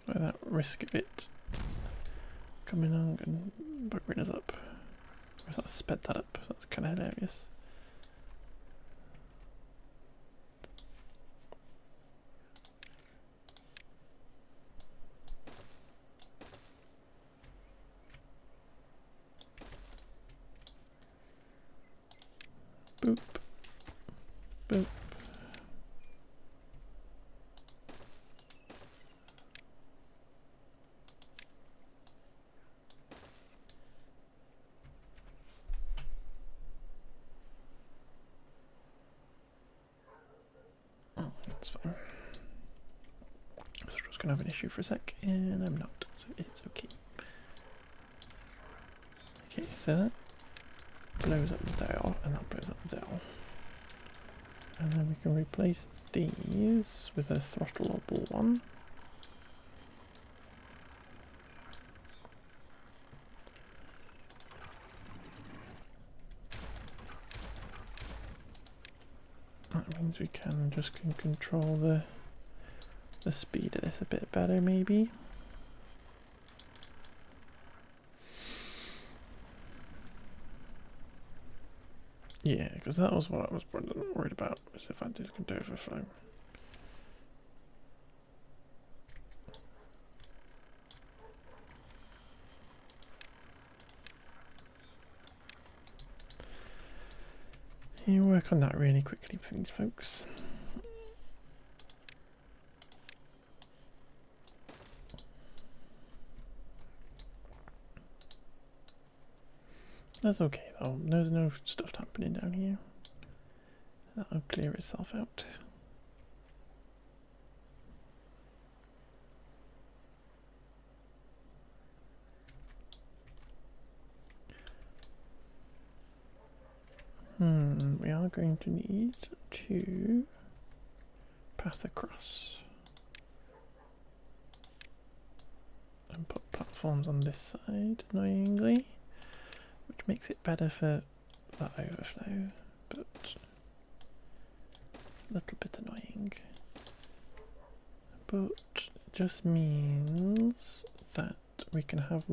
Without risk of it coming on and buggering us up. I sort of sped that up, that's kind of hilarious. Boop. Boop. going to have an issue for a sec, and I'm not, so it's okay. Okay, so that blows up there, and that blows up there. And then we can replace these with a throttleable one. That means we can control the speed of this a bit better, maybe. Yeah, because that was what I was worried about, was if I did go overflow. You work on that really quickly, please, folks. That's okay though, there's no stuff happening down here. That'll clear itself out. We are going to need to path across and put platforms on this side, annoyingly, which makes it better for that overflow, but a little bit annoying. But just means that we can have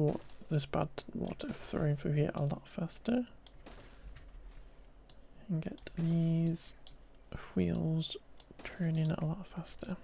this bad water flowing through here a lot faster. And get these wheels turning a lot faster.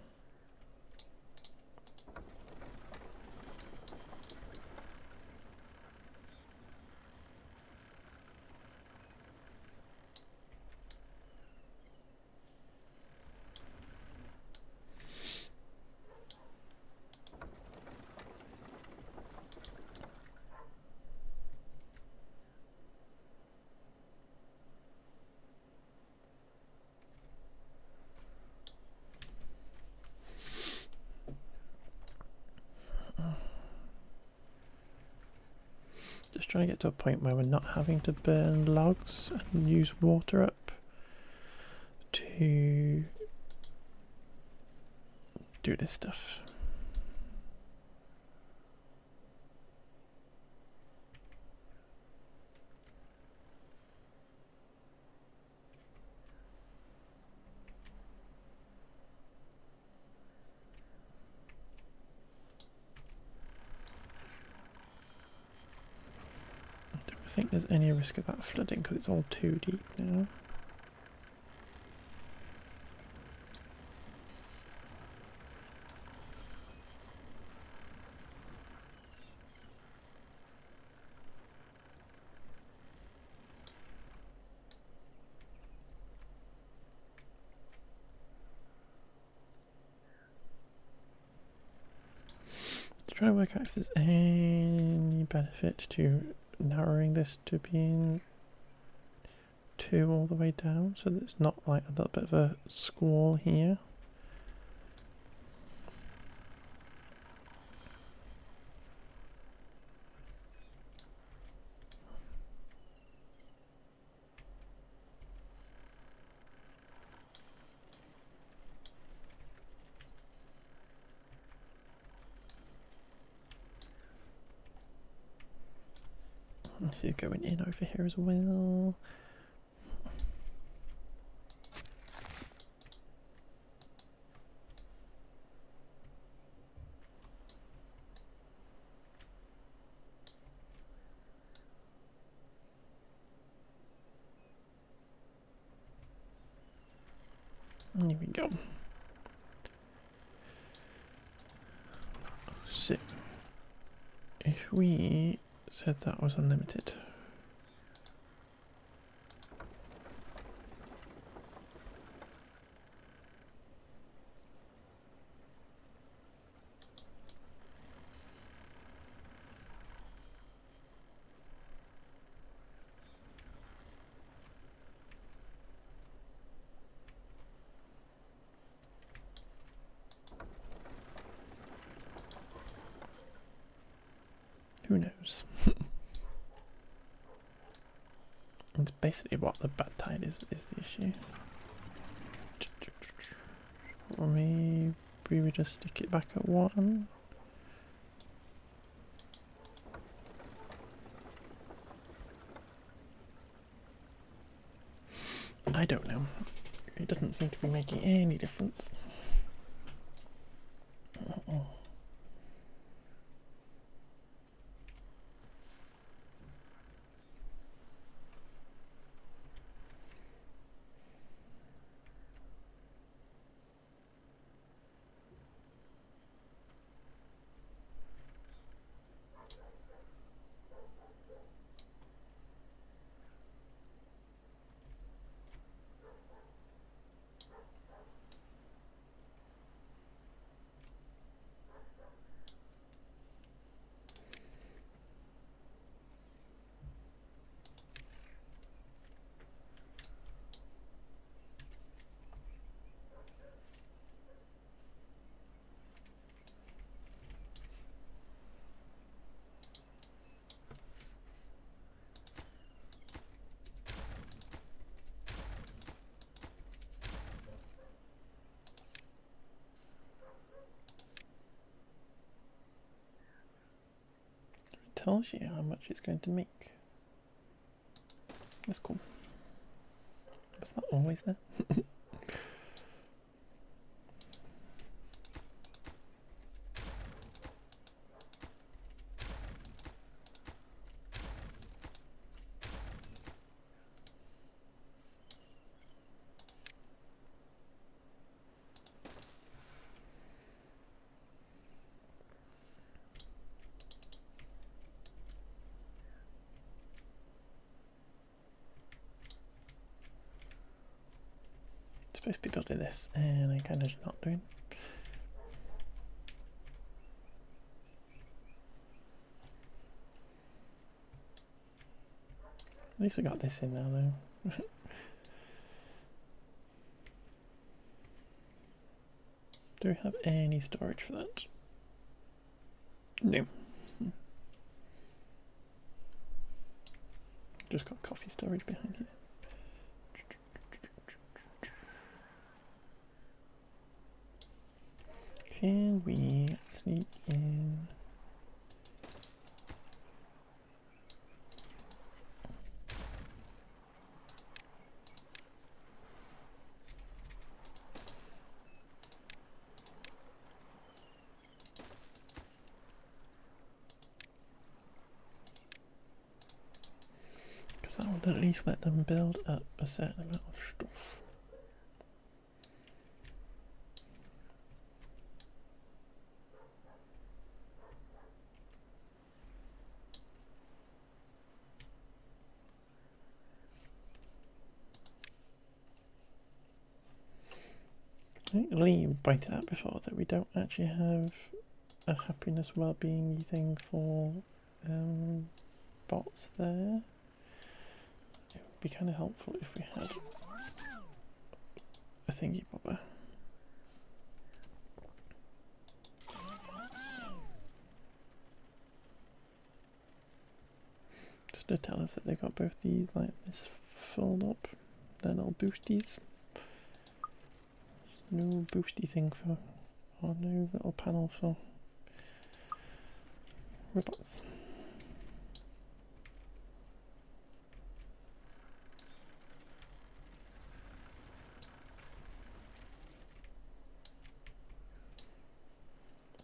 Just trying to get to a point where we're not having to burn logs and use water up to do this stuff. I don't think there's any risk of that flooding because it's all too deep now. Try to work out if there's any benefit to narrowing this to being 2 all the way down, so that it's not like a little bit of a squall here. This is going in over here as well. Here we go. So, if we said that was unlimited. Who knows? It's basically what the bad tide is the issue. Or maybe we just stick it back at 1. I don't know. It doesn't seem to be making any difference. Tells you how much it's going to make. That's cool. Was that always there? Supposed to be building this, and I kind of not doing. At least we got this in now, though. Do we have any storage for that? No. Just got coffee storage behind here. Can we sneak in? Because that would at least let them build up a certain amount of stuff. I think Lee pointed out before that we don't actually have a happiness well-being thing for bots there. It would be kind of helpful if we had a thingy bobber. Just to tell us that they got both these like this filled up, their little boosties. No boosty thing for, or no little panel for robots.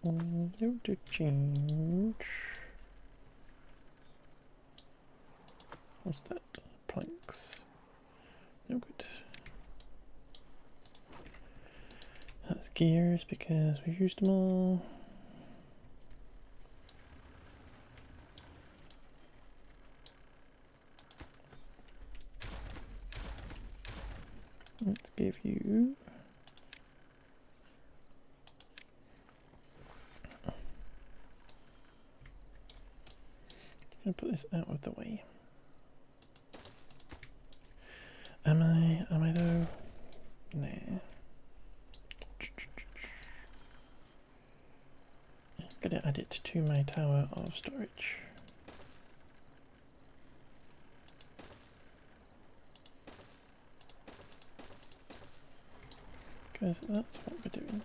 No to change. What's that? Planks. No good. That's gears because we've used them all. Let's give you I'm gonna put this out of the way. Am I though? Nah. I'm gonna add it to my tower of storage. because that's what we're doing.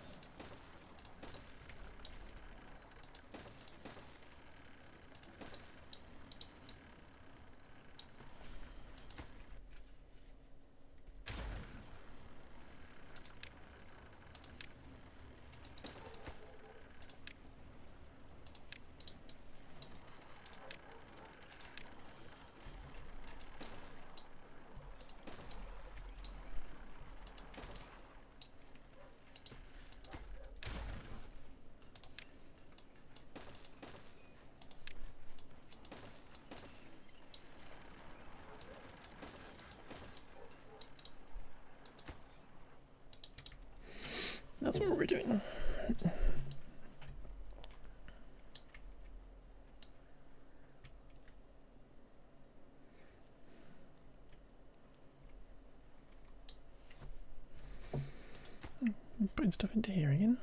That's what we're doing. Putting stuff into here again.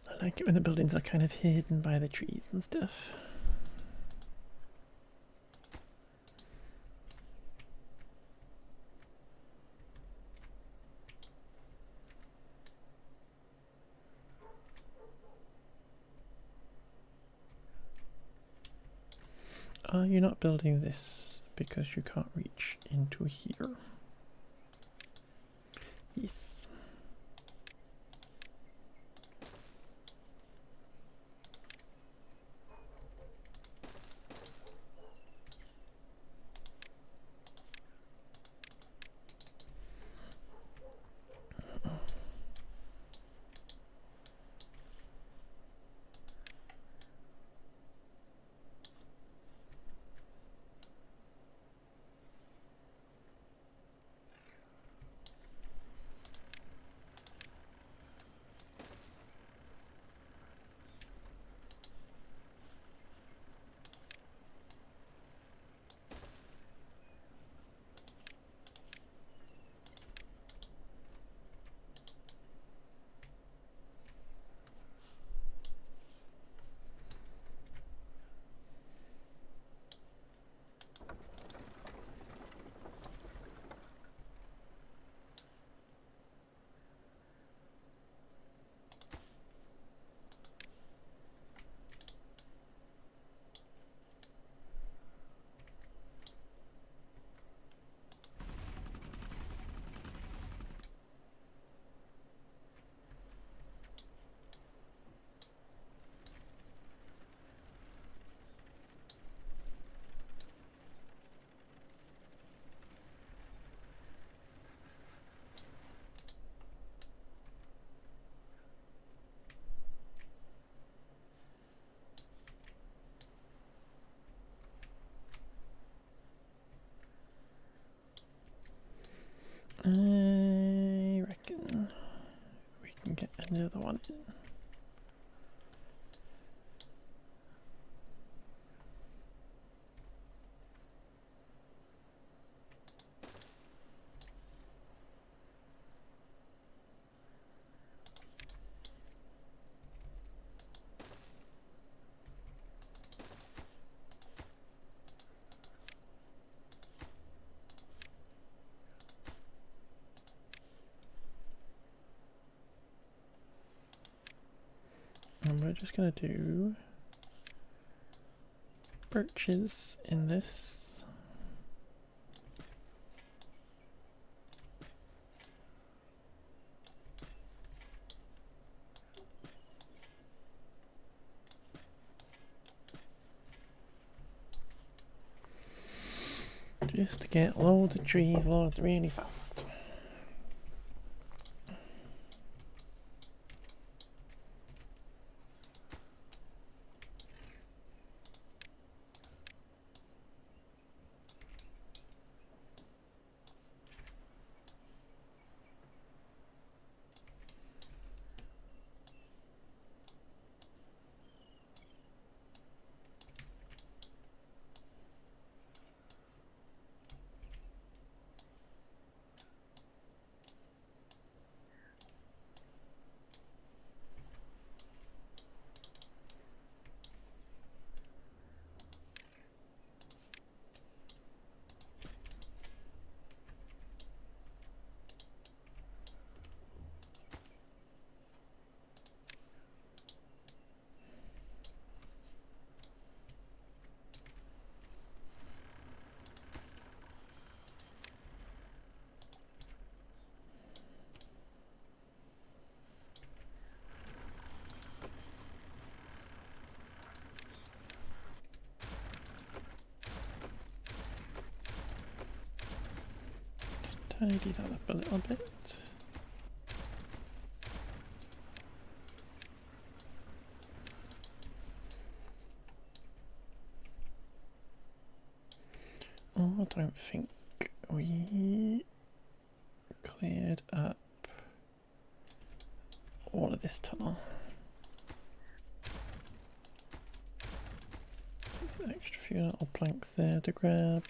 I like it when the buildings are kind of hidden by the trees and stuff. You're not building this because you can't reach into here. Yes. I reckon we can get another one in. And we're just going to do birches in this. Just to get loads of trees loaded really fast. Tidy that up a little bit. Oh, I don't think we cleared up all of this tunnel. There's an extra few little planks there to grab.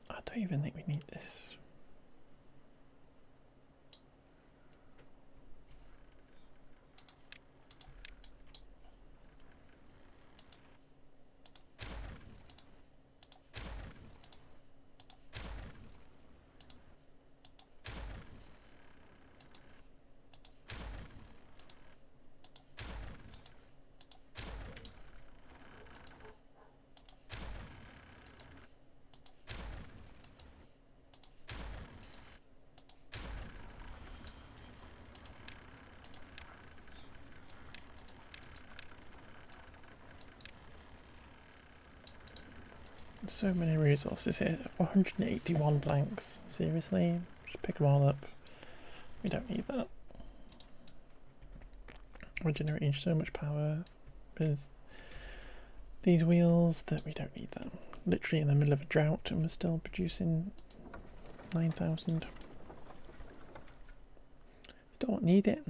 I don't even think we need this. So many resources here. 181 planks. Seriously? Just pick them all up. We don't need that. We're generating so much power with these wheels that we don't need that. Literally in the middle of a drought and we're still producing 9,000. Don't need it.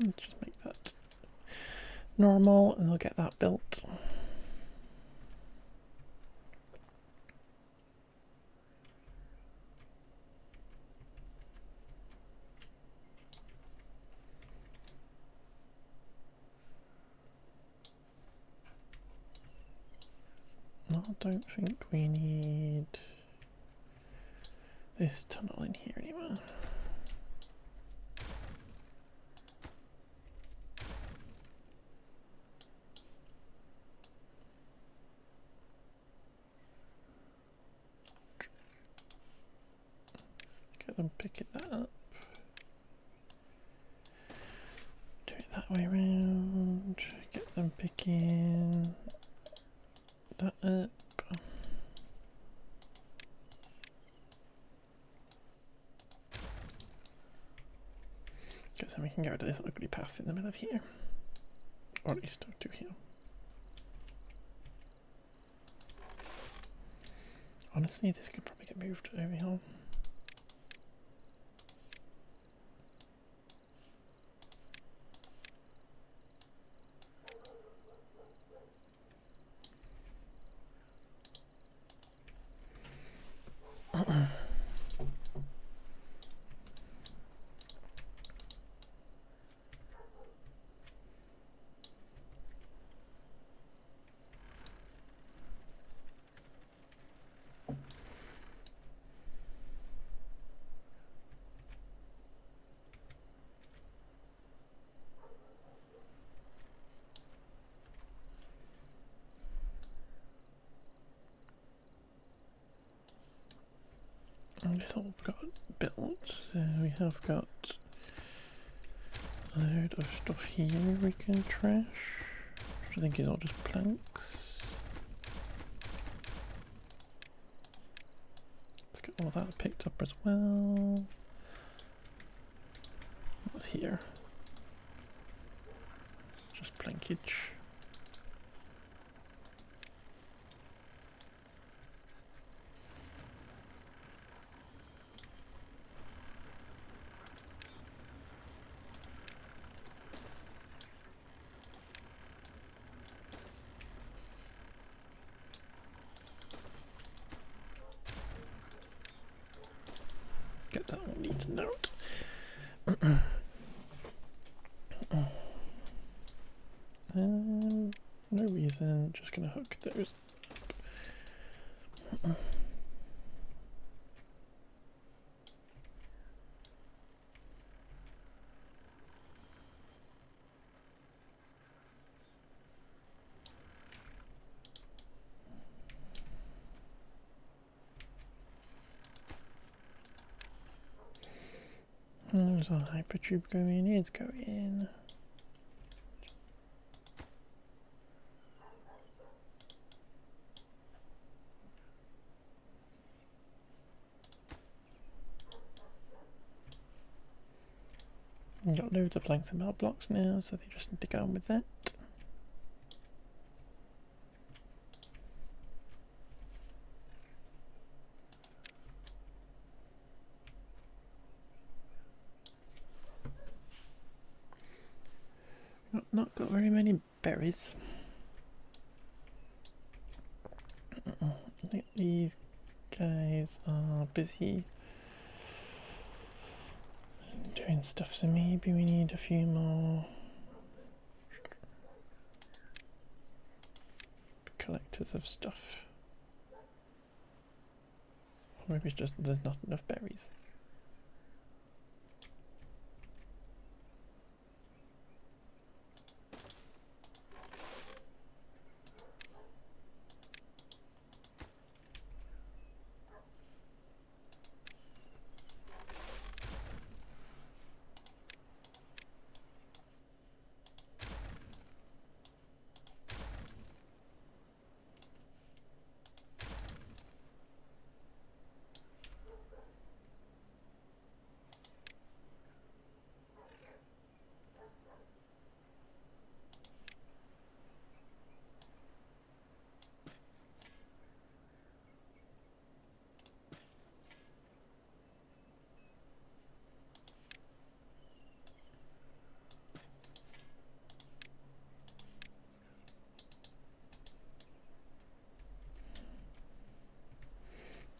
Let's just make that normal and we'll get that built. No, I don't think we need this tunnel in here anymore. Get them picking that up. that way around. Get them picking that up. Because then we can get rid of this ugly path in the middle of here. Or at least do here. Honestly, this could probably get moved over here. And this all got built. We have got a load of stuff here we can trash, which I think is all just planks. Let's get all that picked up as well. What's here? Just plankage. Get that all neatened out. No reason, just gonna hook those up. There's a hypertube going, it's going. We've got loads of planks and metal blocks now, so they just need to go on with that. Not got very many berries. I think these guys are busy doing stuff, so maybe we need a few more collectors of stuff. Or maybe it's just there's not enough berries.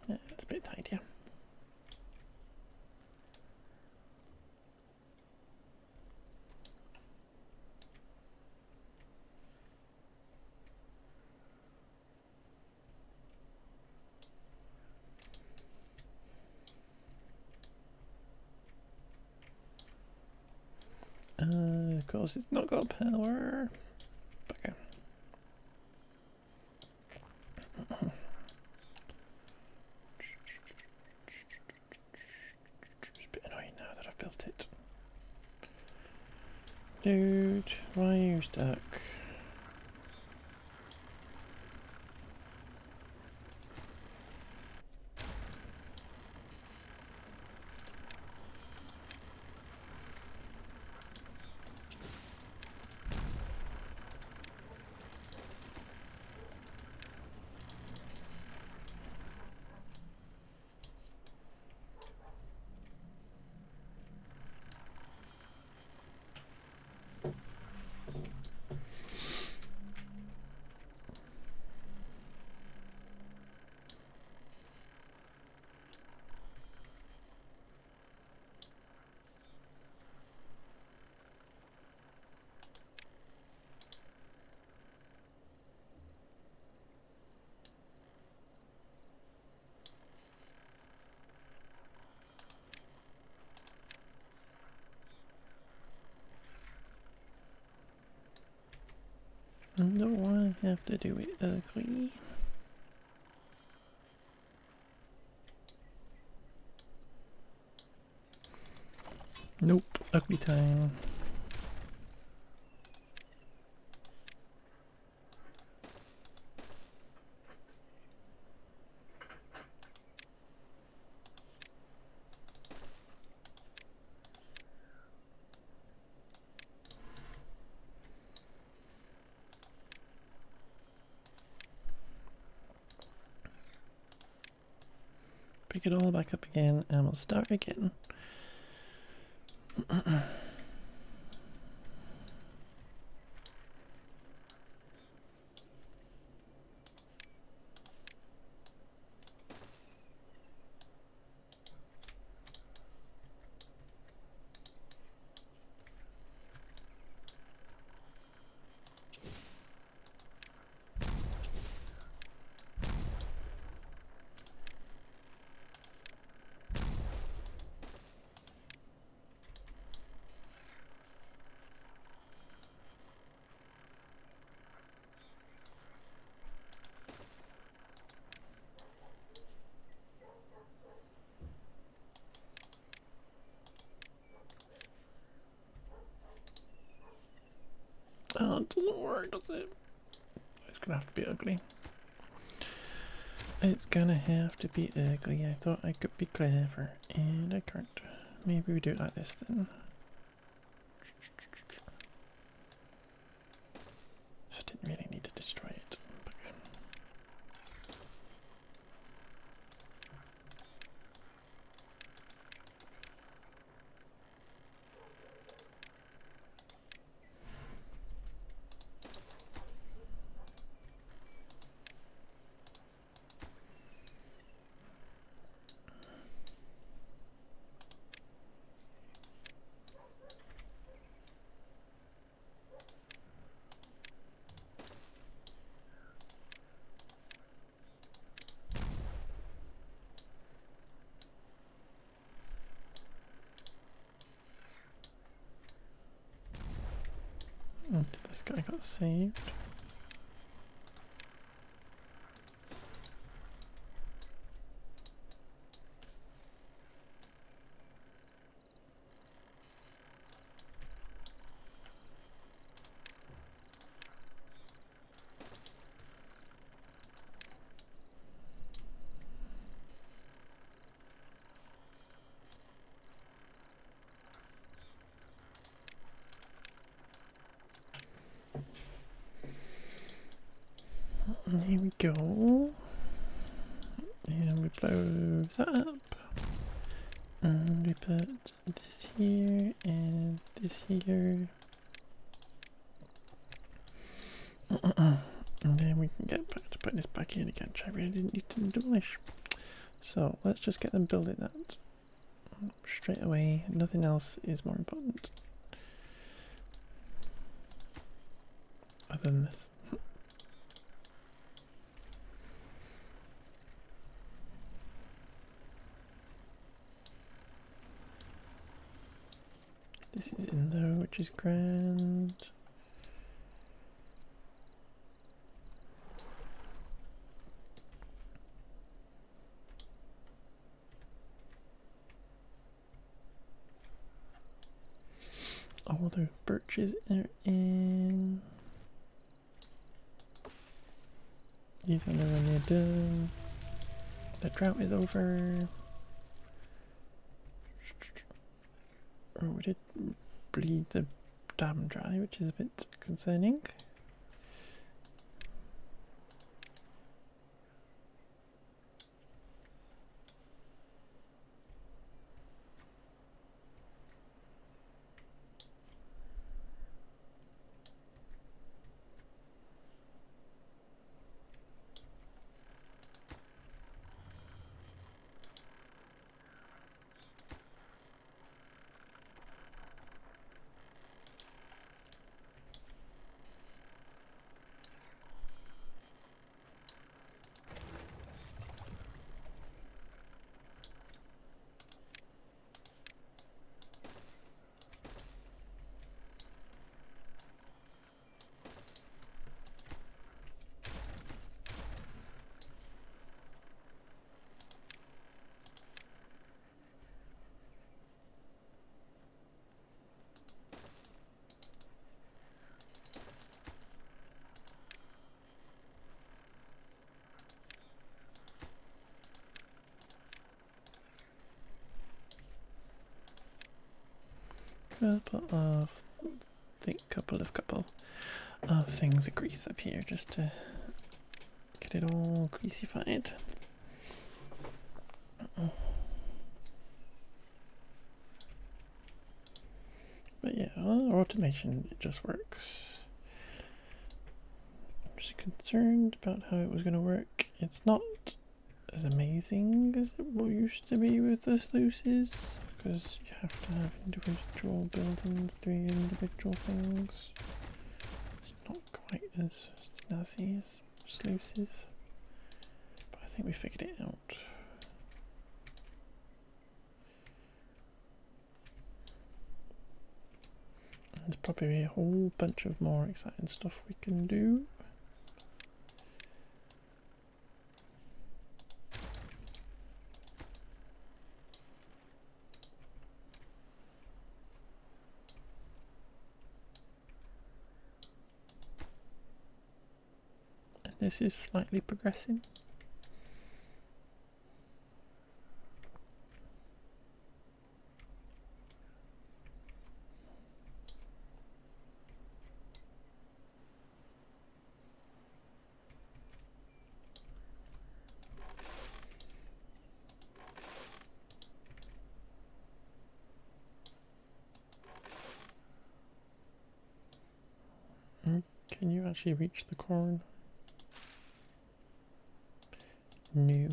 Yeah, it's a bit tidier. Of course, it's not got power. Okay. It's a bit annoying now that I've built it. Dude, why are you stuck? I don't want to have to do it ugly. Nope, ugly time. Pick it all back up again and we'll start again. Oh, it doesn't work, does it? It's gonna have to be ugly. It's gonna have to be ugly. I thought I could be clever, and I can't. Maybe we do it like this then. Just didn't really need to destroy it. This guy got saved. And here we go. And we blow that up. And we put this here and this here. And then we can get back to putting this back in again, which I really didn't need to demolish. So let's just get them building that straight away. Nothing else is more important other than this. This is in there, which is grand. All those birches are in. These are nowhere near done. The drought is over. Oh, we did bleed the dam dry, which is a bit concerning. Couple of things of grease up here just to get it all greasified. But yeah, automation, it just works. I'm just concerned about how it was going to work. It's not as amazing as it used to be with the sluices, because you have to have individual buildings doing individual things. It's not quite as snazzy as sluices, but I think we figured it out. There's probably a whole bunch of more exciting stuff we can do. And this is slightly progressing. Can you actually reach the corn? No.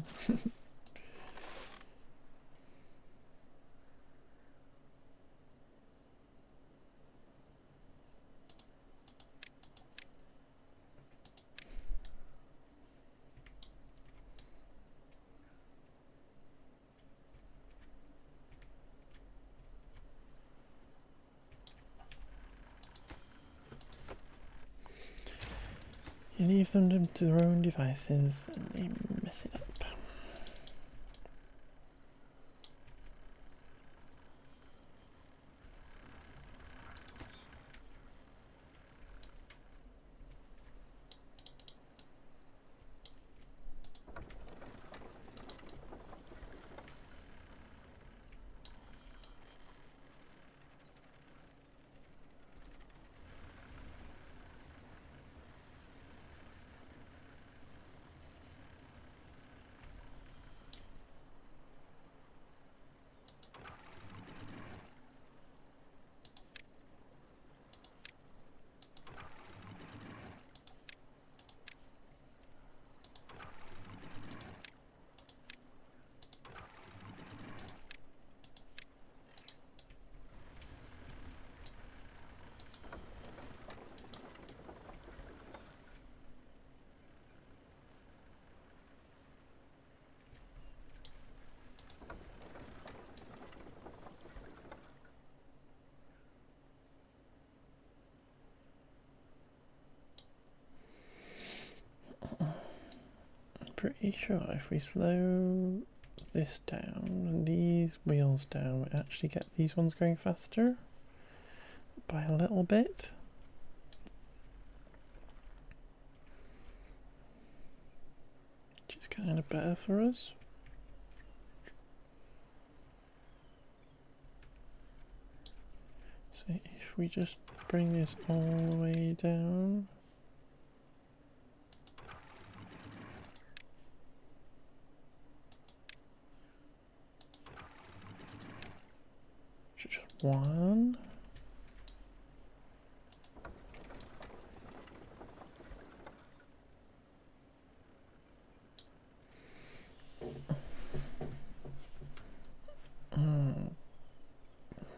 You leave them to their own devices and they mess it up. Pretty sure if we slow this down and these wheels down, we actually get these ones going faster. by a little bit. Which is kind of better for us. So if we just bring this all the way down. Just one.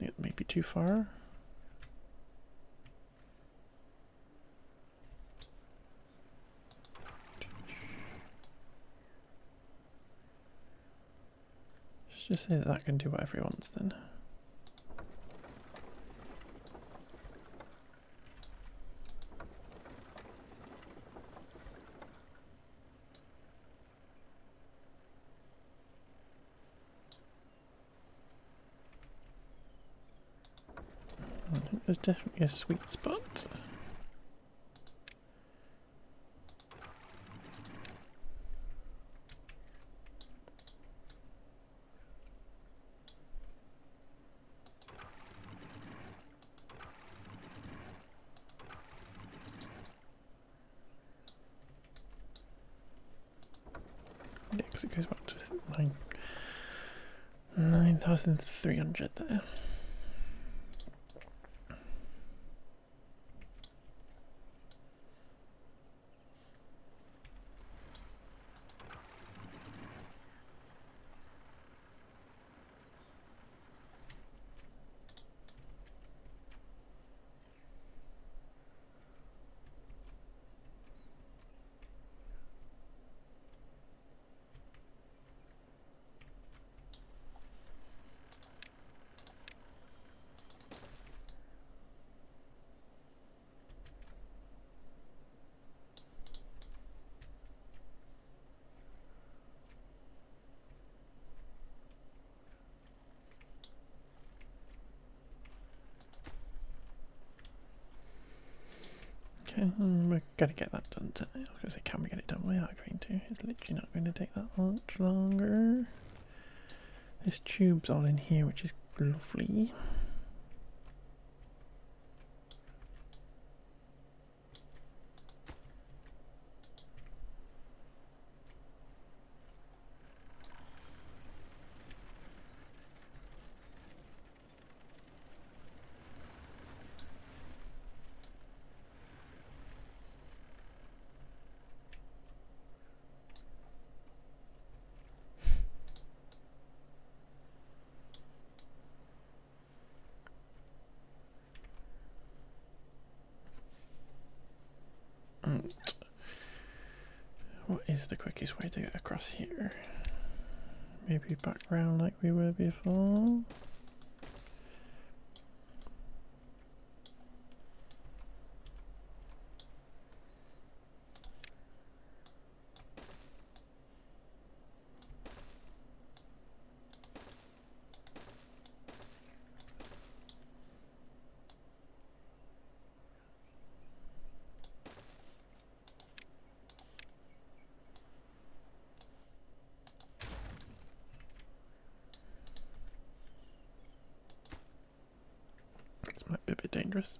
It may be too far. Let's just say that that can do whatever he wants then. I think there's definitely a sweet spot. Yeah, because it goes back to 9,300 there. Okay, we're going to get that done today. I was going to say, can we get it done? We are going to. It's literally not going to take that much longer. This tube's all in here, which is lovely. What is the quickest way to get across here? Maybe back round like we were before. This might be a bit dangerous.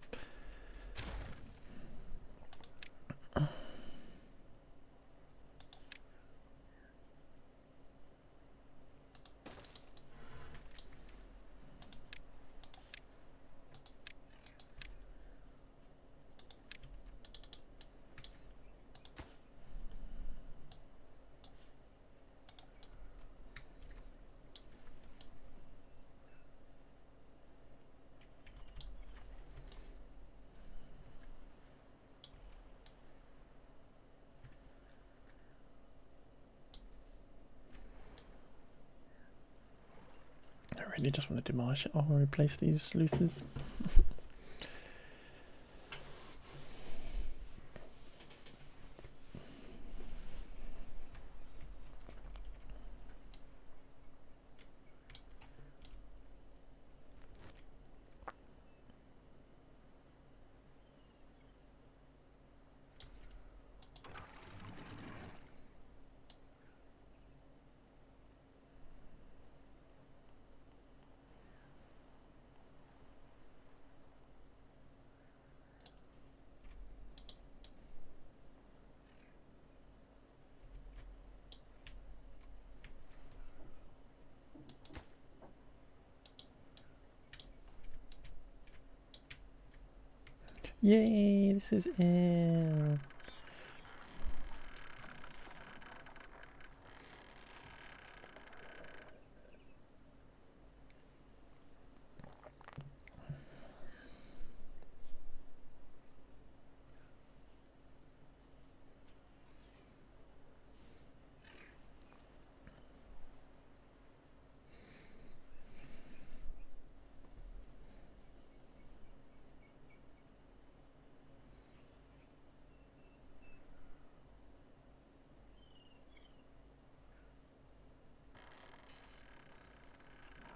I really just want to demolish it or replace these sluices. Yay, this is in.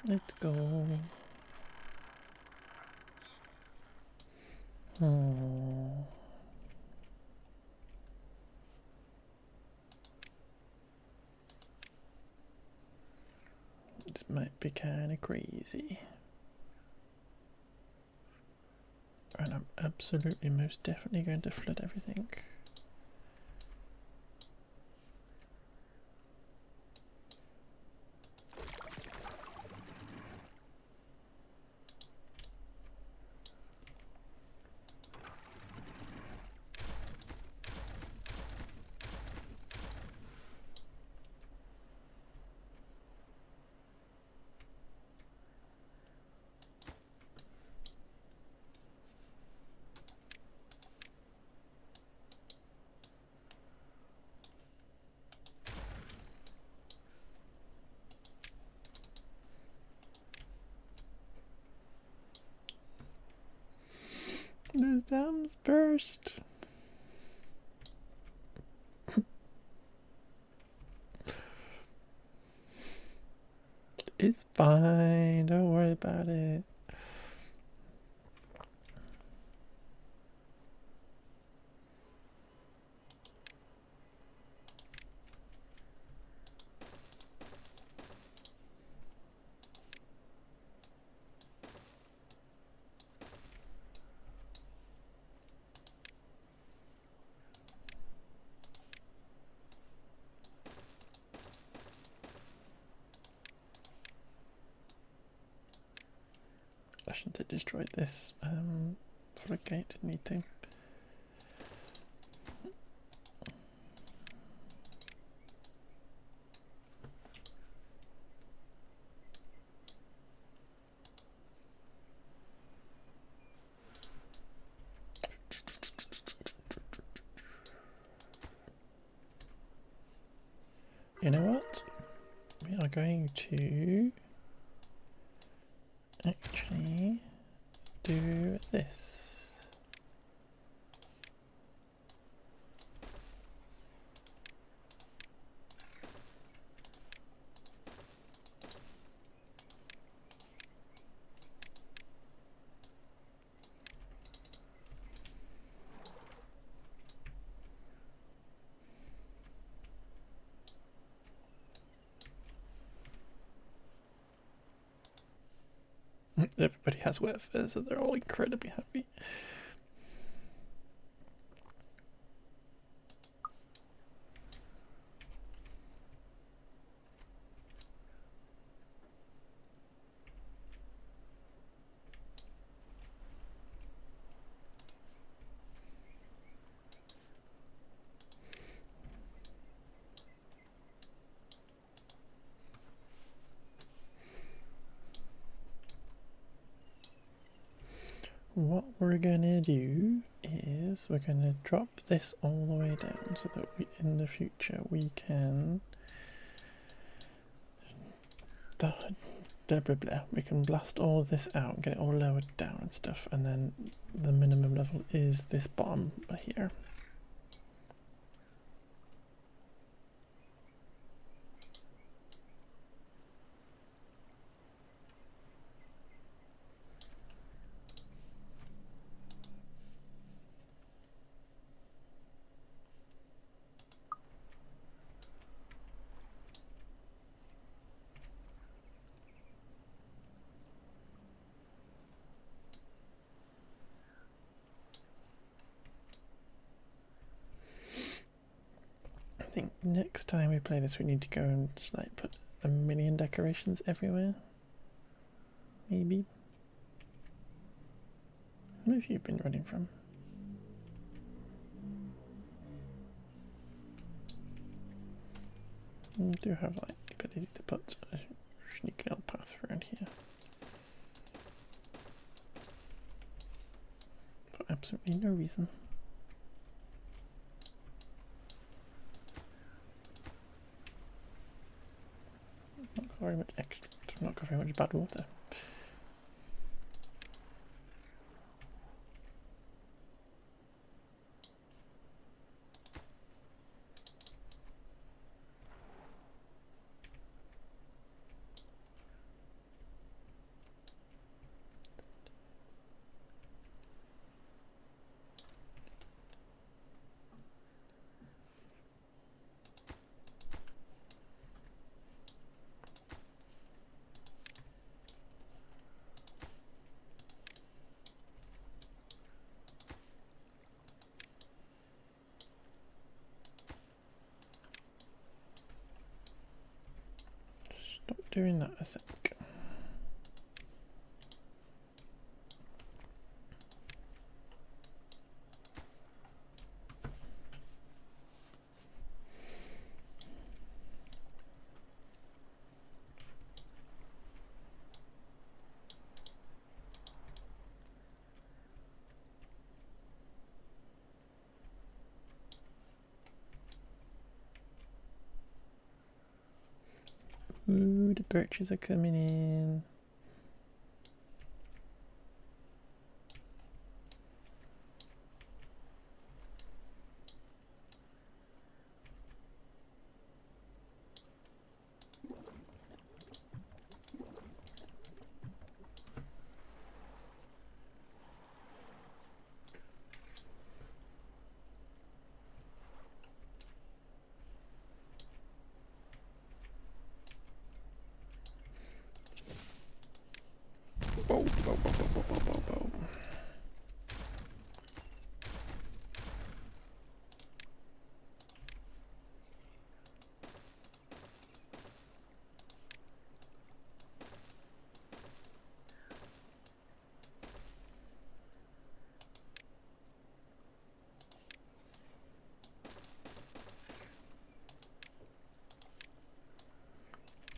Let's go. Oh. This might be kind of crazy. And I'm absolutely most definitely going to flood everything. The dams burst. It's fine, don't worry about it. I shouldn't have destroyed this floodgate, didn't need to. You know what? We are going to actually do this. Everybody has wet fur, so they're all incredibly happy. What we're gonna do is we're gonna drop this all the way down so that in the future we can we can blast all of this out and get it all lowered down and stuff, and then the minimum level is this bottom here. I think next time we play this we need to go and just like put a million decorations everywhere. Maybe. Where have you been running from? We do have like the ability to put a sneaky little path around here. For absolutely no reason. Not got very much extra, not got very much bad water. Stop doing that a sec. Ooh, the birches are coming in. Whoa, whoa, whoa, whoa, whoa, whoa, whoa.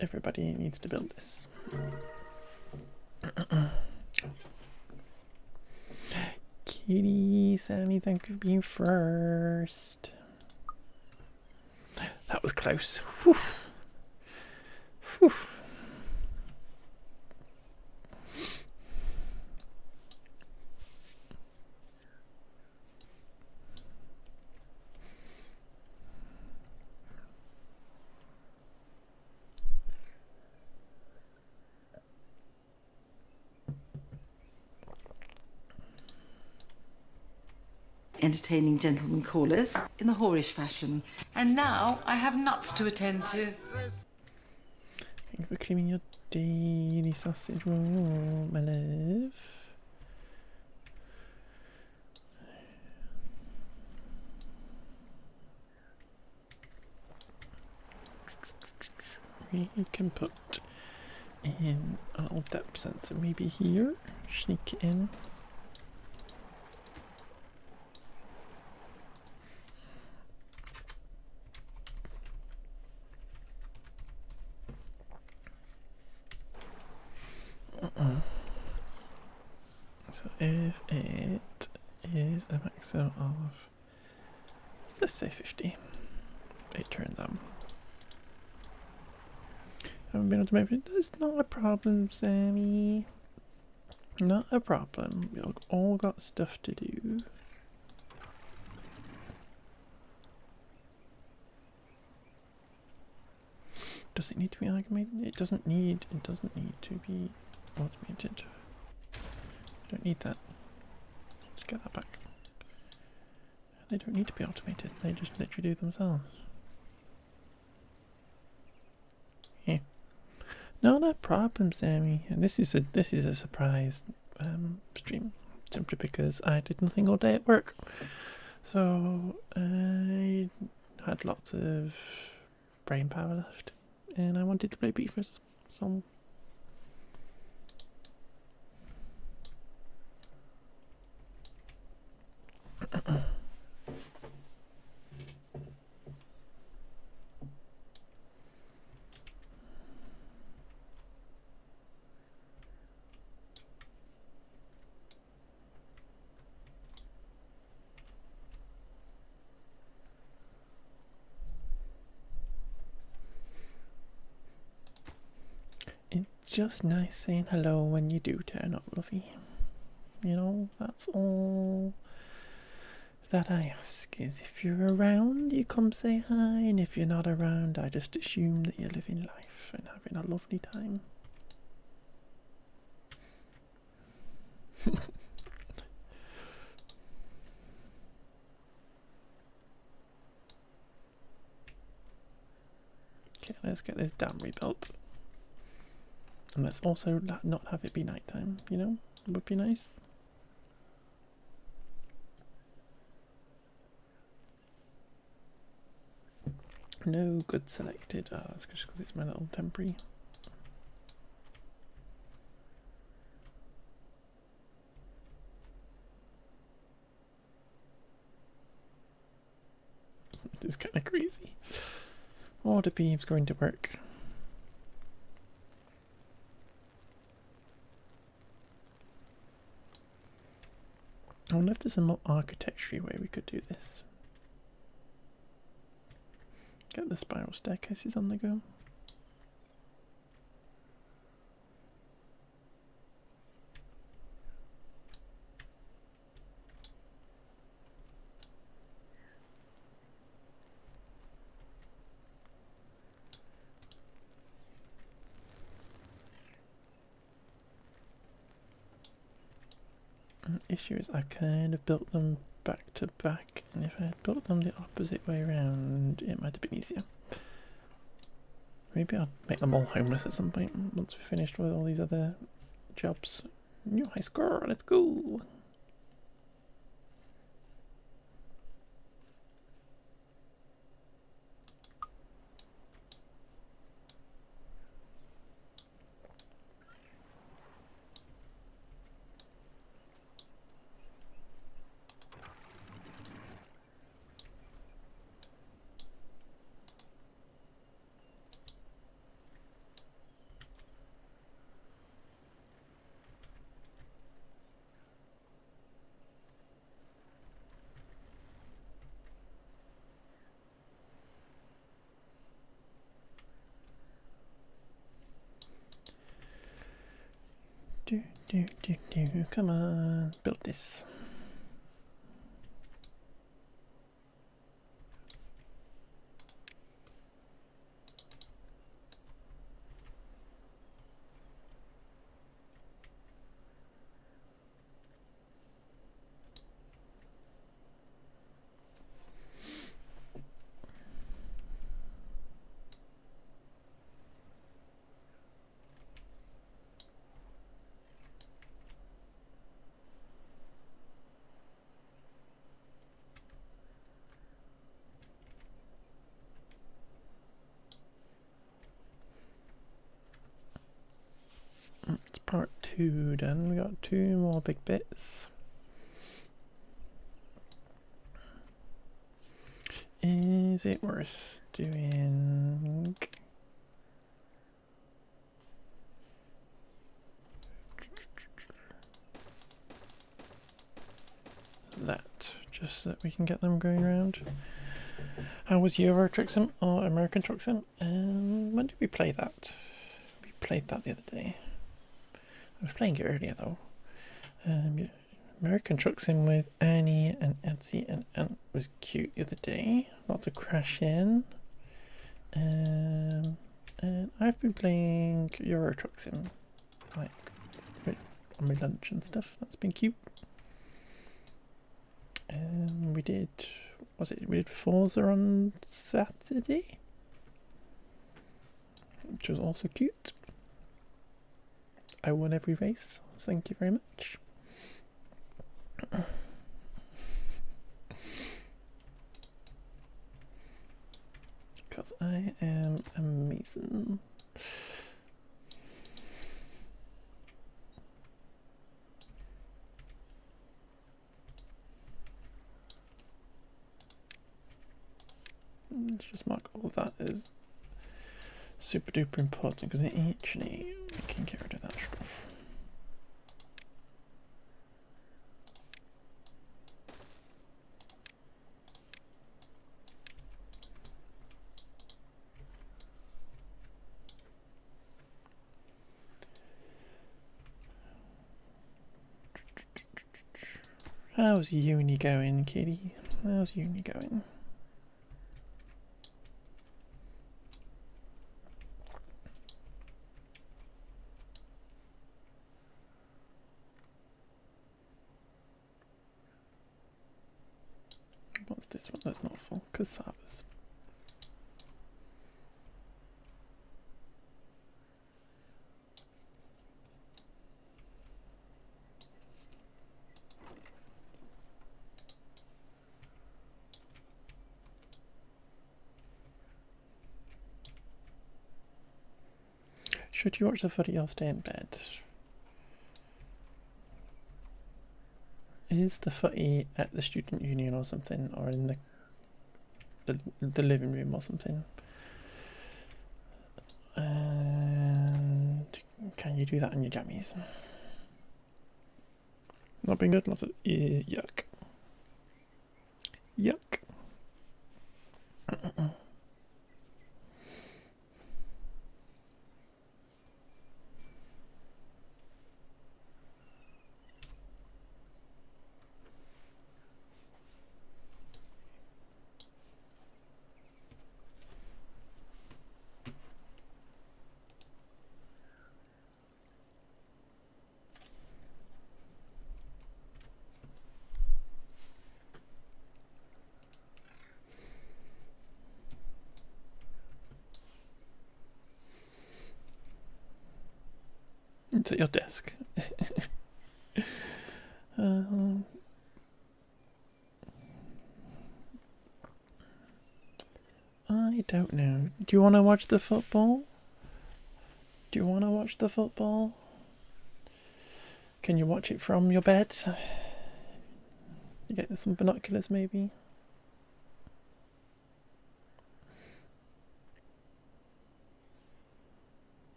Everybody needs to build this. Kitty, Sammy, thank you for being first. That was close. Whew. Whew. Entertaining gentlemen callers in the whorish fashion. And now I have nuts to attend to. Thank you for cleaning your daily sausage roll, my love. We can put in a little depth sensor maybe here. Sneak it in. So if it is a maximum of, let's say 50, it turns on. Haven't been able to make it. That's not a problem, Sammy. Not a problem. We've all got stuff to do. Does it need to be automated? It doesn't need to be automated. Don't need that. Just get that back. They don't need to be automated. They just literally do themselves. Yeah. Not a problem, Sammy. And this is a surprise stream, simply because I did nothing all day at work. So I had lots of brain power left, and I wanted to play beefers. So just nice saying hello when you do turn up, lovey. You know, that's all that I ask is if you're around, you come say hi, and if you're not around, I just assume that you're living life and having a lovely time. Okay, let's get this dam rebuilt. And let's also not have it be nighttime, you know? It would be nice. No good selected. That's just because it's my little temporary. It's kind of crazy. Oh, the beam's going to work. I wonder if there's a more architecture way we could do this. Get the spiral staircases on the go. Issue is I kind of built them back to back, and if I had built them the opposite way around, it might have been easier. Maybe I'll make them all homeless at some point once we're finished with all these other jobs. New high score, let's go! Come on, build this. It's part 2 done. We got 2 more big bits. Is it worth doing that just so that we can get them going around? How was Euro Truck Sim or American Truck Sim? When did we play that? We played that the other day. I was playing it earlier though. American Truck Sim with Annie and Etsy and Ant was cute the other day. Not to crash in. And I've been playing Euro Truck Sim, like on my lunch and stuff. That's been cute. And we did, we did Forza on Saturday, which was also cute. I won every race. Thank you very much. Because I am amazing. Let's just mark all of that as super duper important because actually we can get rid of that stuff. How's uni going, kitty? How's uni going? What's this one that's not full? Cassavas. Should you watch the footy or stay in bed? Is the footy at the student union or something, or in the living room or something? And can you do that on your jammies? Not being good, lots of yuck. Yuck. It's at your desk. I don't know. Do you want to watch the football? Do you want to watch the football? Can you watch it from your bed? You get some binoculars, maybe?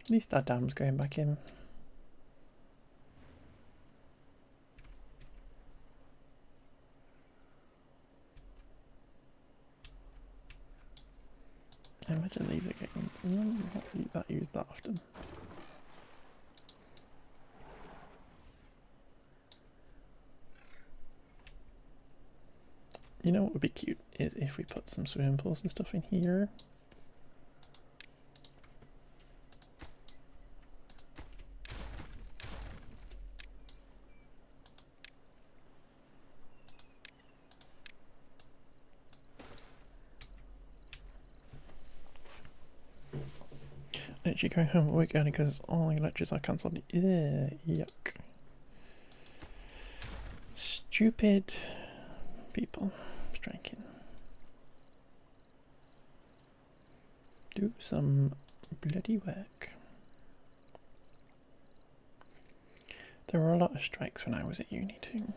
At least our dam's going back in. I imagine these are getting not used that often. You know what would be cute is if we put some swimming pools and stuff in here. Actually going home at work early because all the lectures are cancelled. Yuck. Stupid people striking. Do some bloody work. There were a lot of strikes when I was at uni too.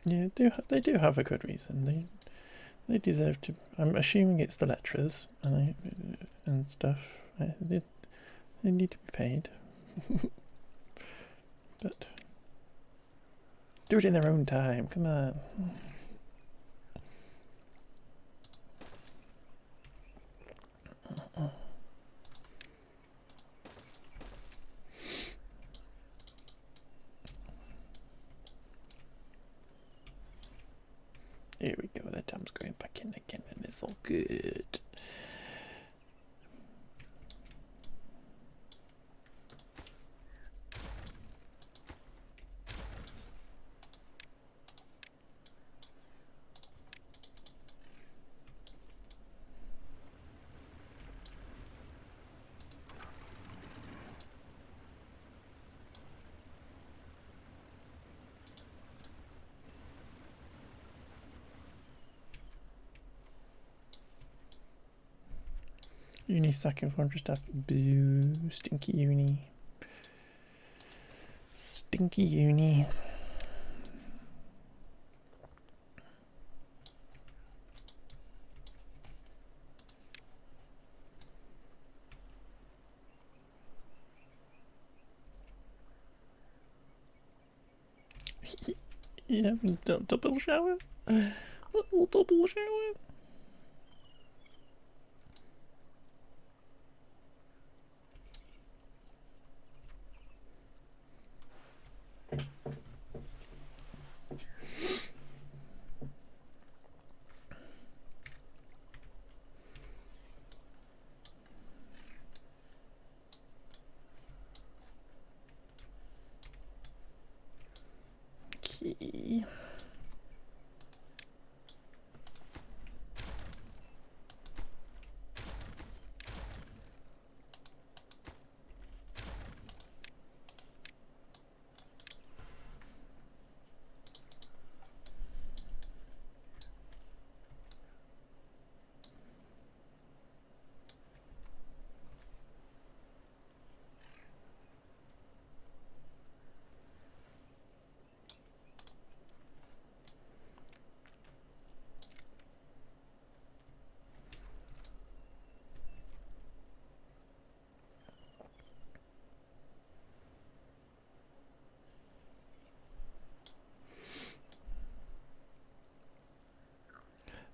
Yeah, they do have a good reason. They deserve to. I'm assuming it's the lecturers and stuff. They need to be paid, but do it in their own time. Come on. Here we go, the dam's going back in again and it's all good. Uni second form just have boo. Stinky uni. Stinky uni. Yeah, double shower. Little double shower. Okay.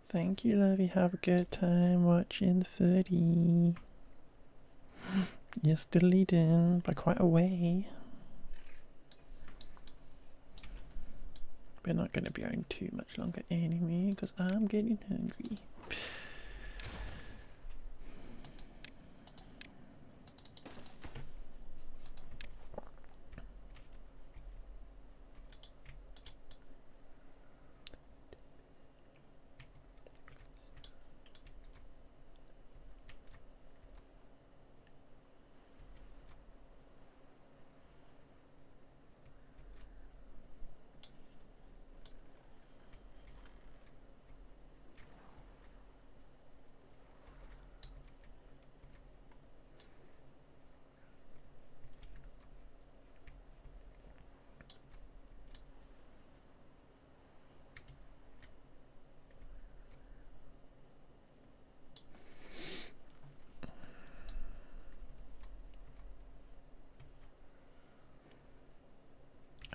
Thank you, Lovey. Have a good time watching the footy. You're still leading by quite a way. We're not going to be on too much longer anyway, because I'm getting hungry.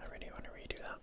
I really want to redo that.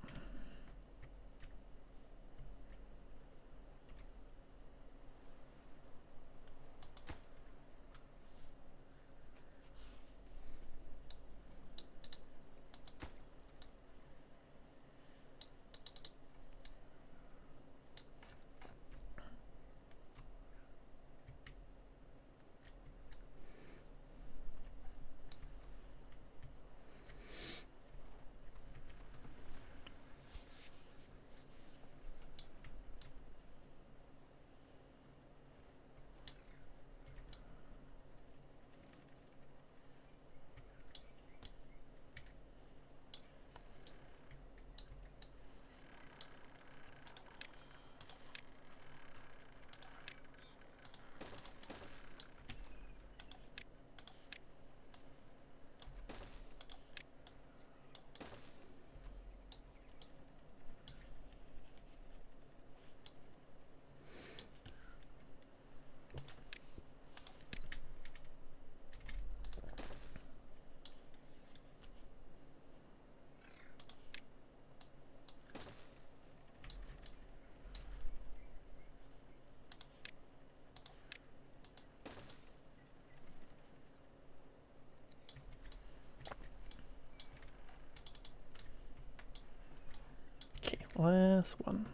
Okay, last one.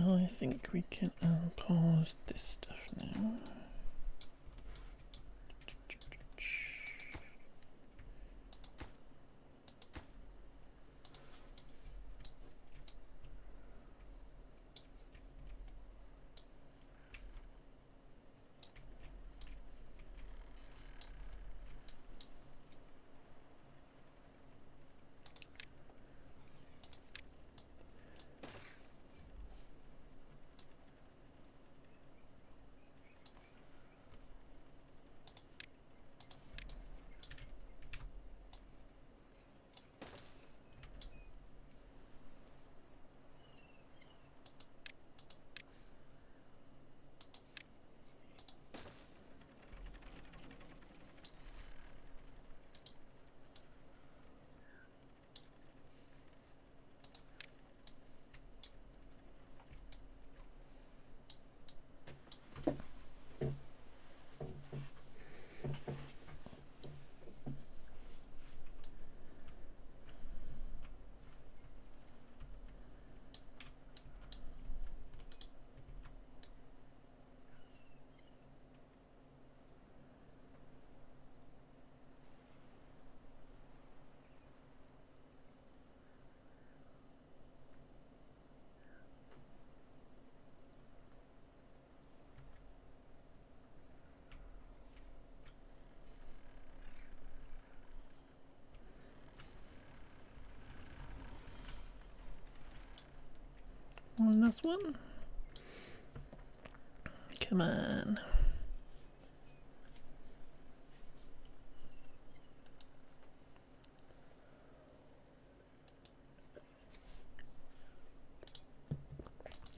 I think we can unpause this stuff now. One last one. Come on.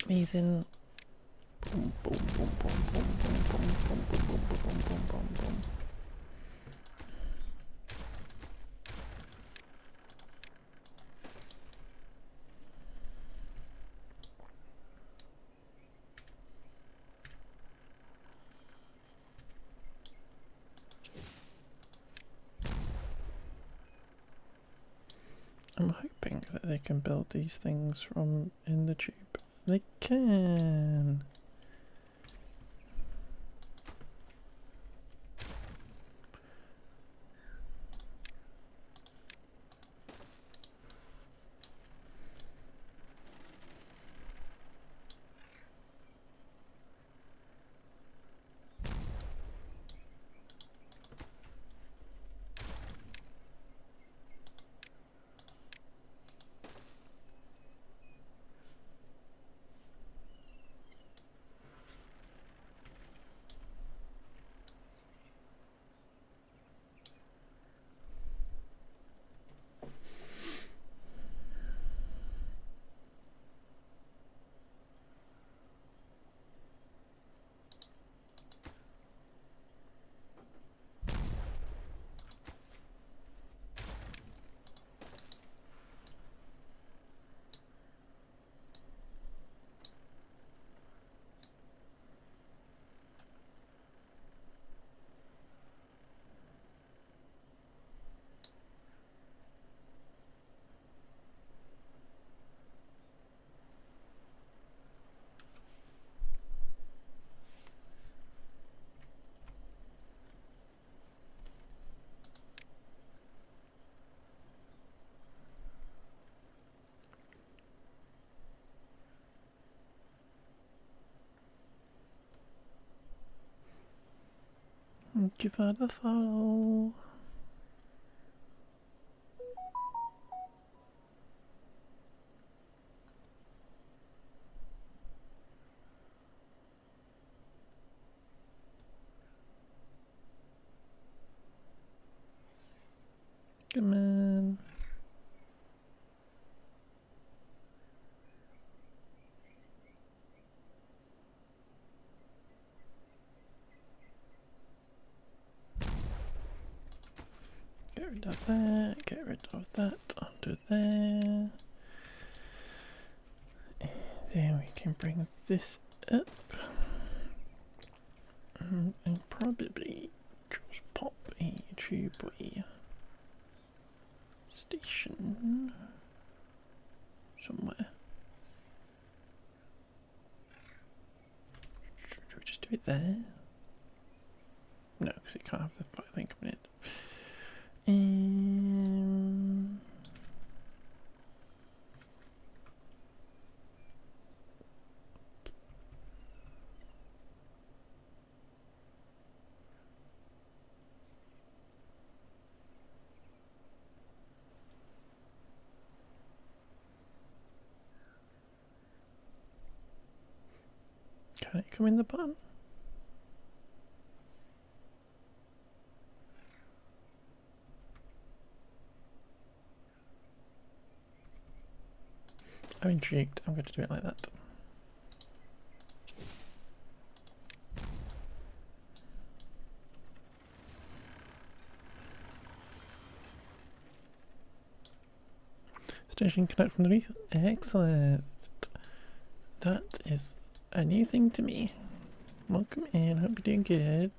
Amazing. Boom, boom, boom, boom, boom, boom, boom, boom, boom, boom, boom, boom, boom, boom. I'm hoping that they can build these things from in the tube. They can. Give her a follow. Come on. Get rid of that, get rid of that, onto there. And then we can bring this up. And probably just pop a tubeway station somewhere. there. No, because it can't have the thing coming in. Can it come in the bottom? I'm intrigued. I'm going to do it like that. Station connect from underneath. Excellent. That is a new thing to me. Welcome in. Hope you're doing good.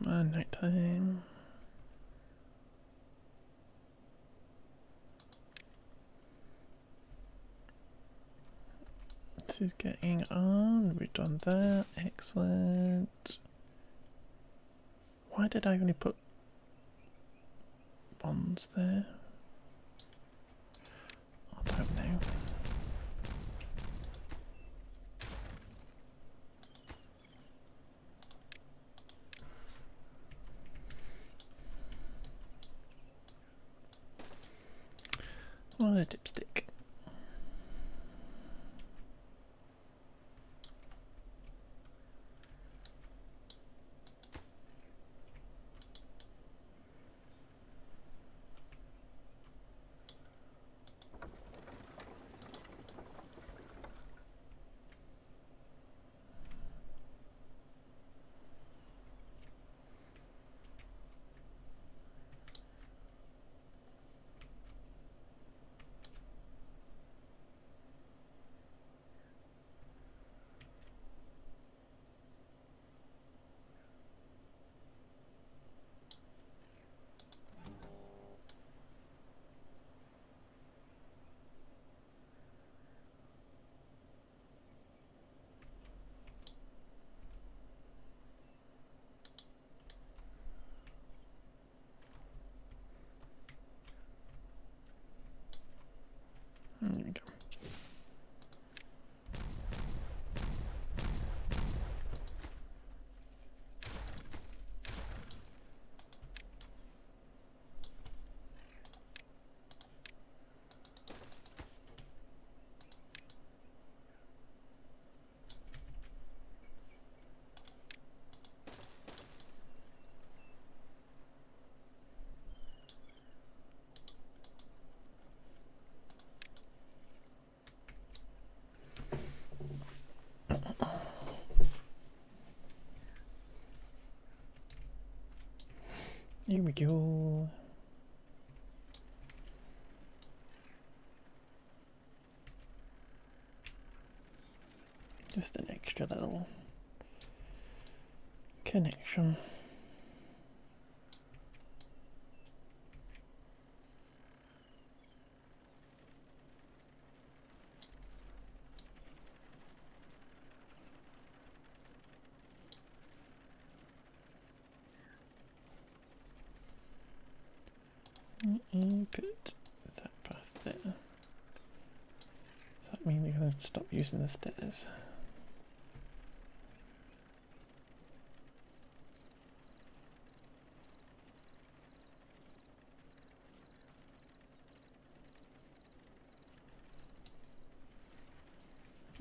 Come on, night time. This is getting on. We've done that. Excellent. Why did I only put bonds there? I don't know. What a dipstick. There we go. Here we go. Just an extra little connection. Put that path there. Does that mean we're going to stop using the stairs?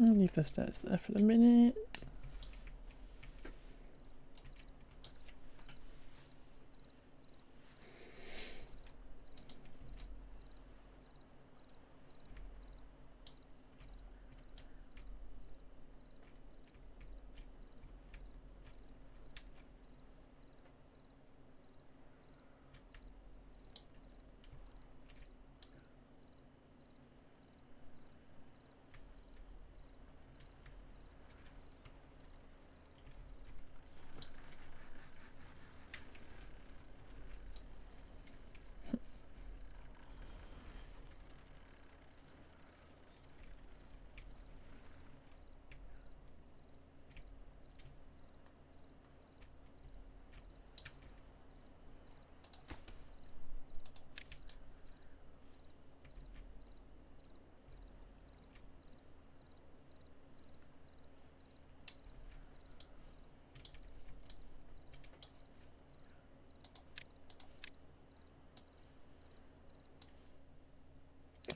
I'll leave the stairs there for the minute.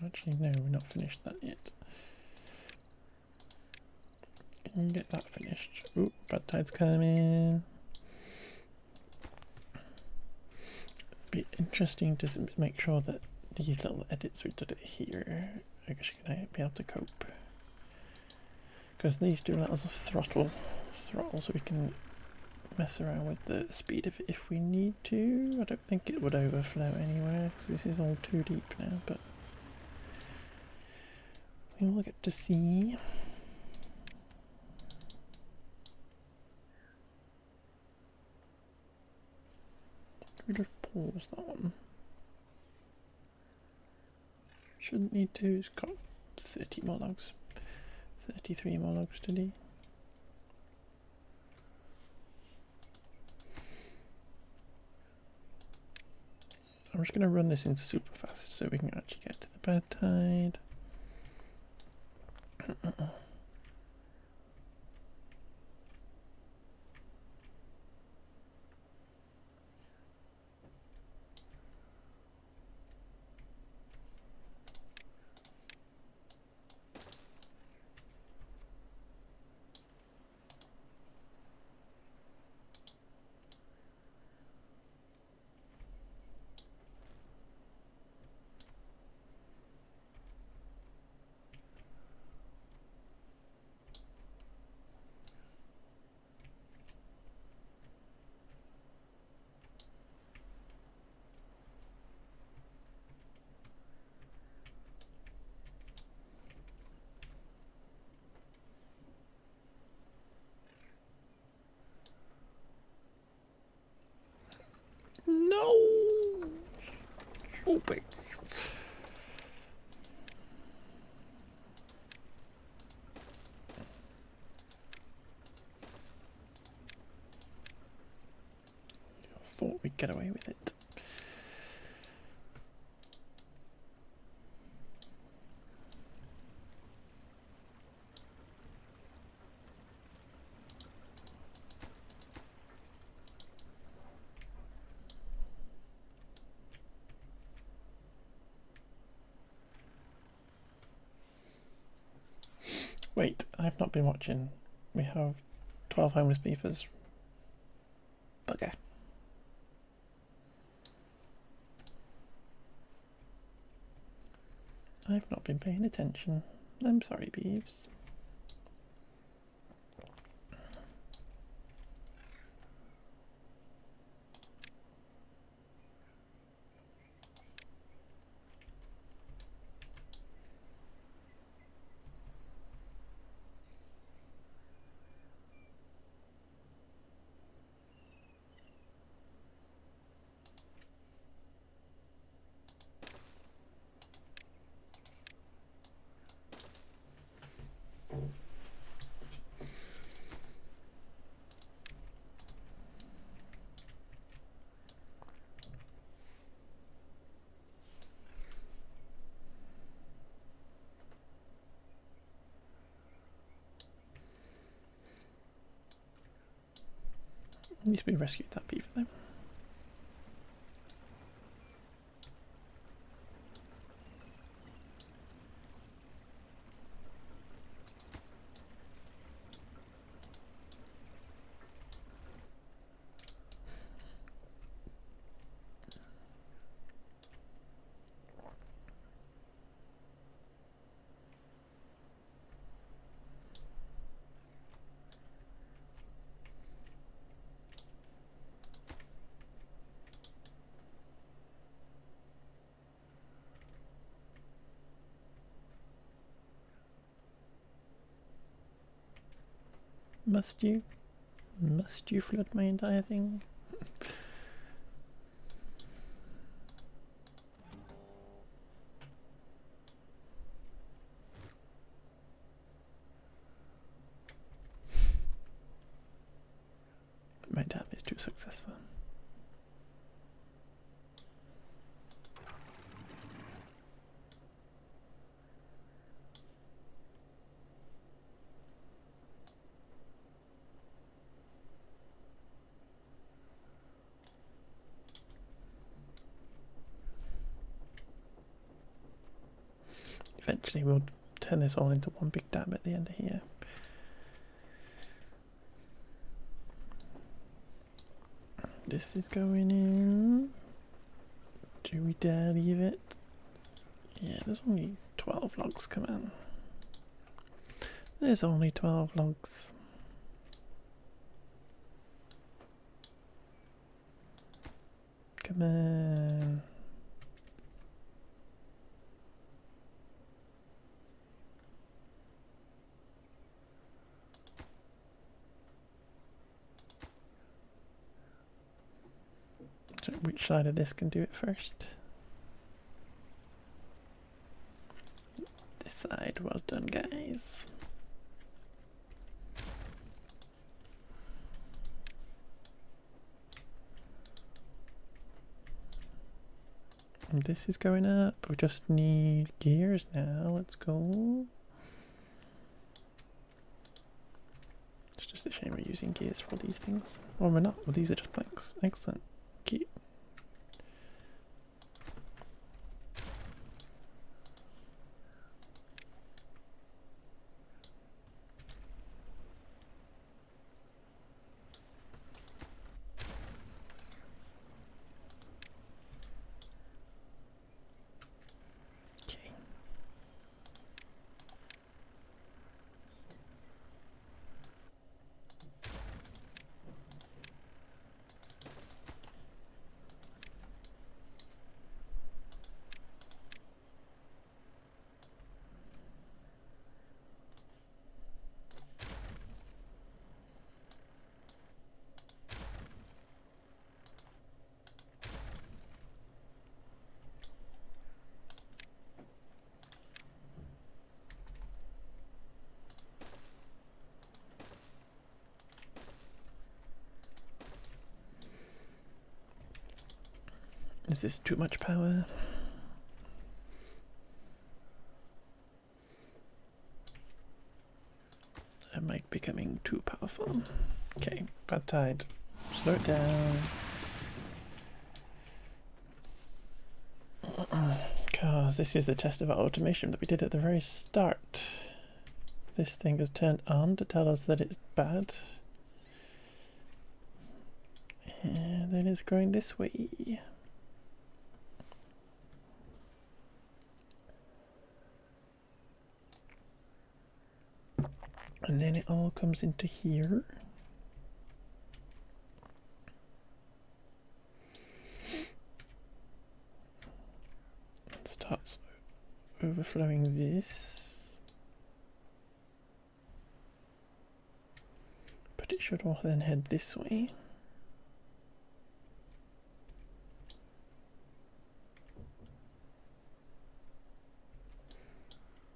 Actually, no, we're not finished that yet. Can you get that finished? Ooh, bad tide's coming. Be interesting to make sure that these little edits we did it here are actually going to be able to cope. Because these do let us throttle so we can mess around with the speed of it if we need to. I don't think it would overflow anywhere because this is all too deep now, but we will get to see. We just pause that one. Shouldn't need to. It's got 30 more logs. 33 more logs to do. I'm just going to run this in super fast so we can actually get to the bad tide. No! Stupid. Thought we'd get away with it. Wait, I've not been watching. We have 12 homeless beavers. Bugger. I've not been paying attention. I'm sorry, beeves. At least we rescued that beaver though. Must you? Must you flood my entire thing? My dam is too successful. actually, we'll turn this all into one big dam at the end of here. This is going in. Do we dare leave it? Yeah, there's only 12 logs, come on. There's only 12 logs. Come on. So which side of this can do it first? This side, well done guys. And this is going up, we just need gears now, let's go. It's just a shame we're using gears for these things. Or we're not, well these are just planks, excellent, cute. Is this too much power? Am I becoming too powerful? Okay, bad tide. Slow it down. Because this is the test of our automation that we did at the very start. This thing is turned on to tell us that it's bad. And then it's going this way. And then it all comes into here. And starts overflowing this. But it should all then head this way.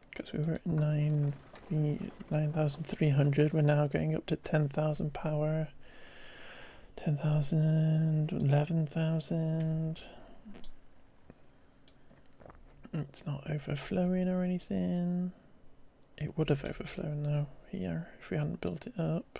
Because we were at 9,300, we're now going up to 10,000 power, 10,000, 11,000. It's not overflowing or anything. It would have overflown though here if we hadn't built it up.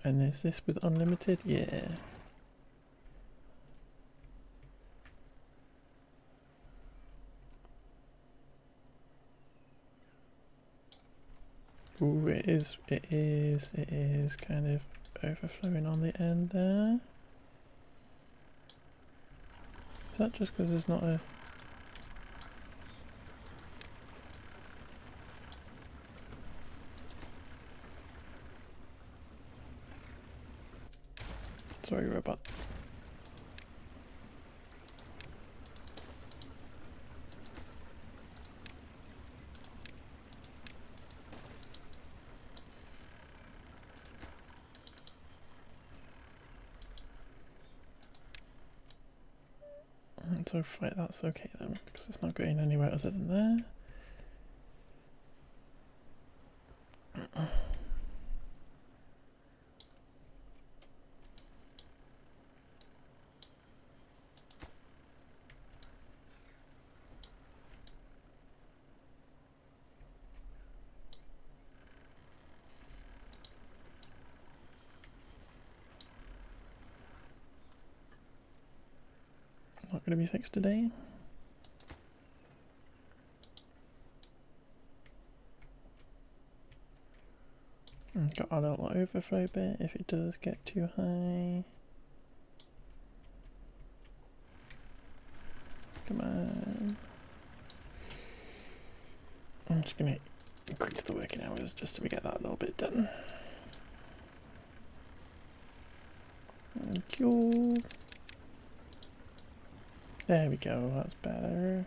And is this with unlimited? Yeah. Ooh, it is kind of overflowing on the end there. Is that just because there's not a... Sorry, robots. So right, that's okay then, because it's not going anywhere other than there. not going to be fixed today. Got a little overflow bit if it does get too high. Come on. I'm just going to increase the working hours just so we get that little bit done. Thank you. There we go, that's better.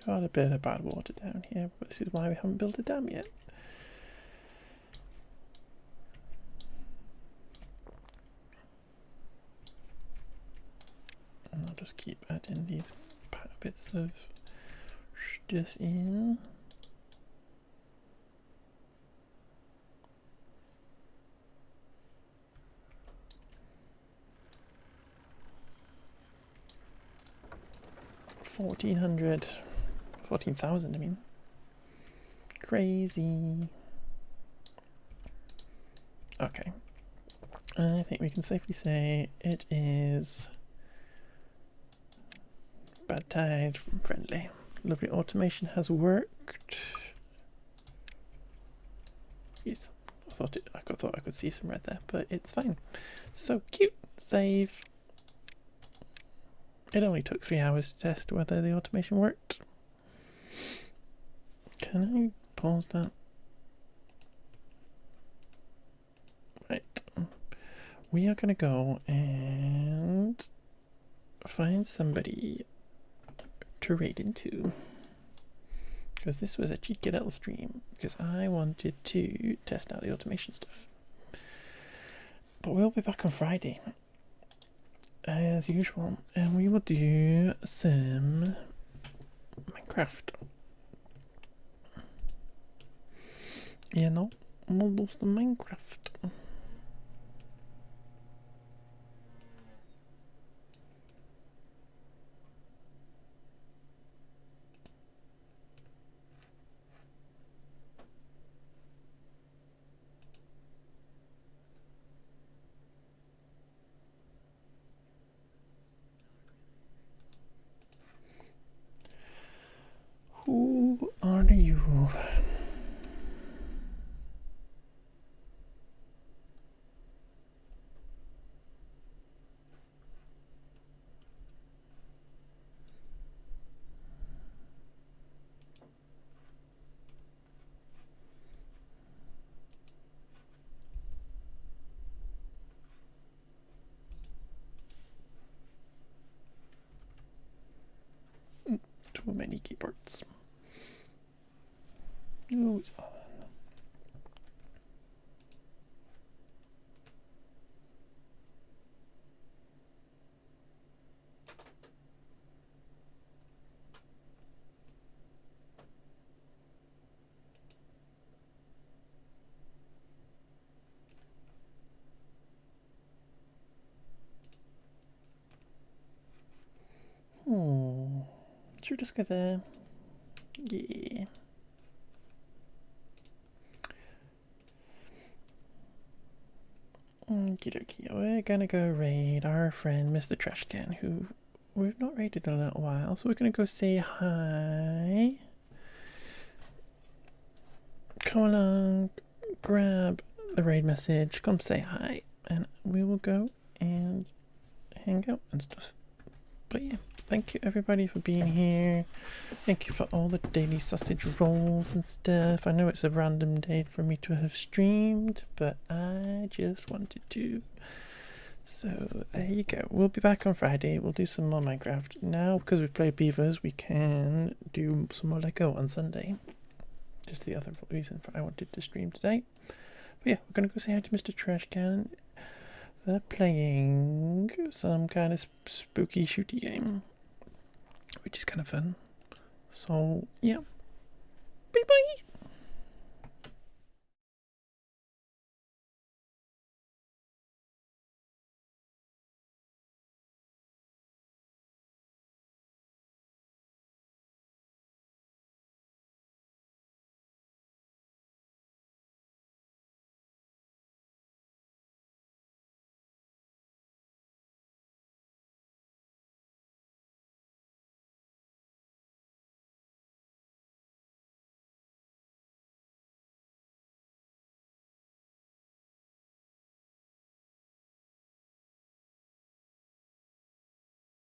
Got a bit of bad water down here, but this is why we haven't built a dam yet. And I'll just keep adding these bits of stuff in. $1,400, I mean. Crazy. Okay. I think we can safely say it is bad tide friendly. Lovely automation has worked. Yes, I thought I could see some red there, but it's fine. So cute. Save. It only took 3 hours to test whether the automation worked. Can I pause that? Right. We are going to go and find somebody to raid into. Because this was a cheeky little stream. Because I wanted to test out the automation stuff. But we'll be back on Friday. As usual. And we will do some Minecraft. You know, we'll do some Minecraft. Who are you? Too many keyboards. Oh, it's on. Should we just go there? Yeah. Okie dokie. We're gonna go raid our friend Mr. Trashcan, who we've not raided in a little while, so we're gonna go say hi. Come along, grab the raid message, come say hi, and we will go and hang out and stuff. But yeah, thank you everybody for being here. Thank you for all the daily sausage rolls and stuff. I know it's a random day for me to have streamed, but I just wanted to. So there you go. We'll be back on Friday. We'll do some more Minecraft. Now, because we've played Beavers, we can do some more Lego on Sunday. Just the other reason I wanted to stream today. But yeah, we're going to go say hi to Mr. Trashcan. They're playing some kind of spooky shooty game, which is kind of fun. So yeah,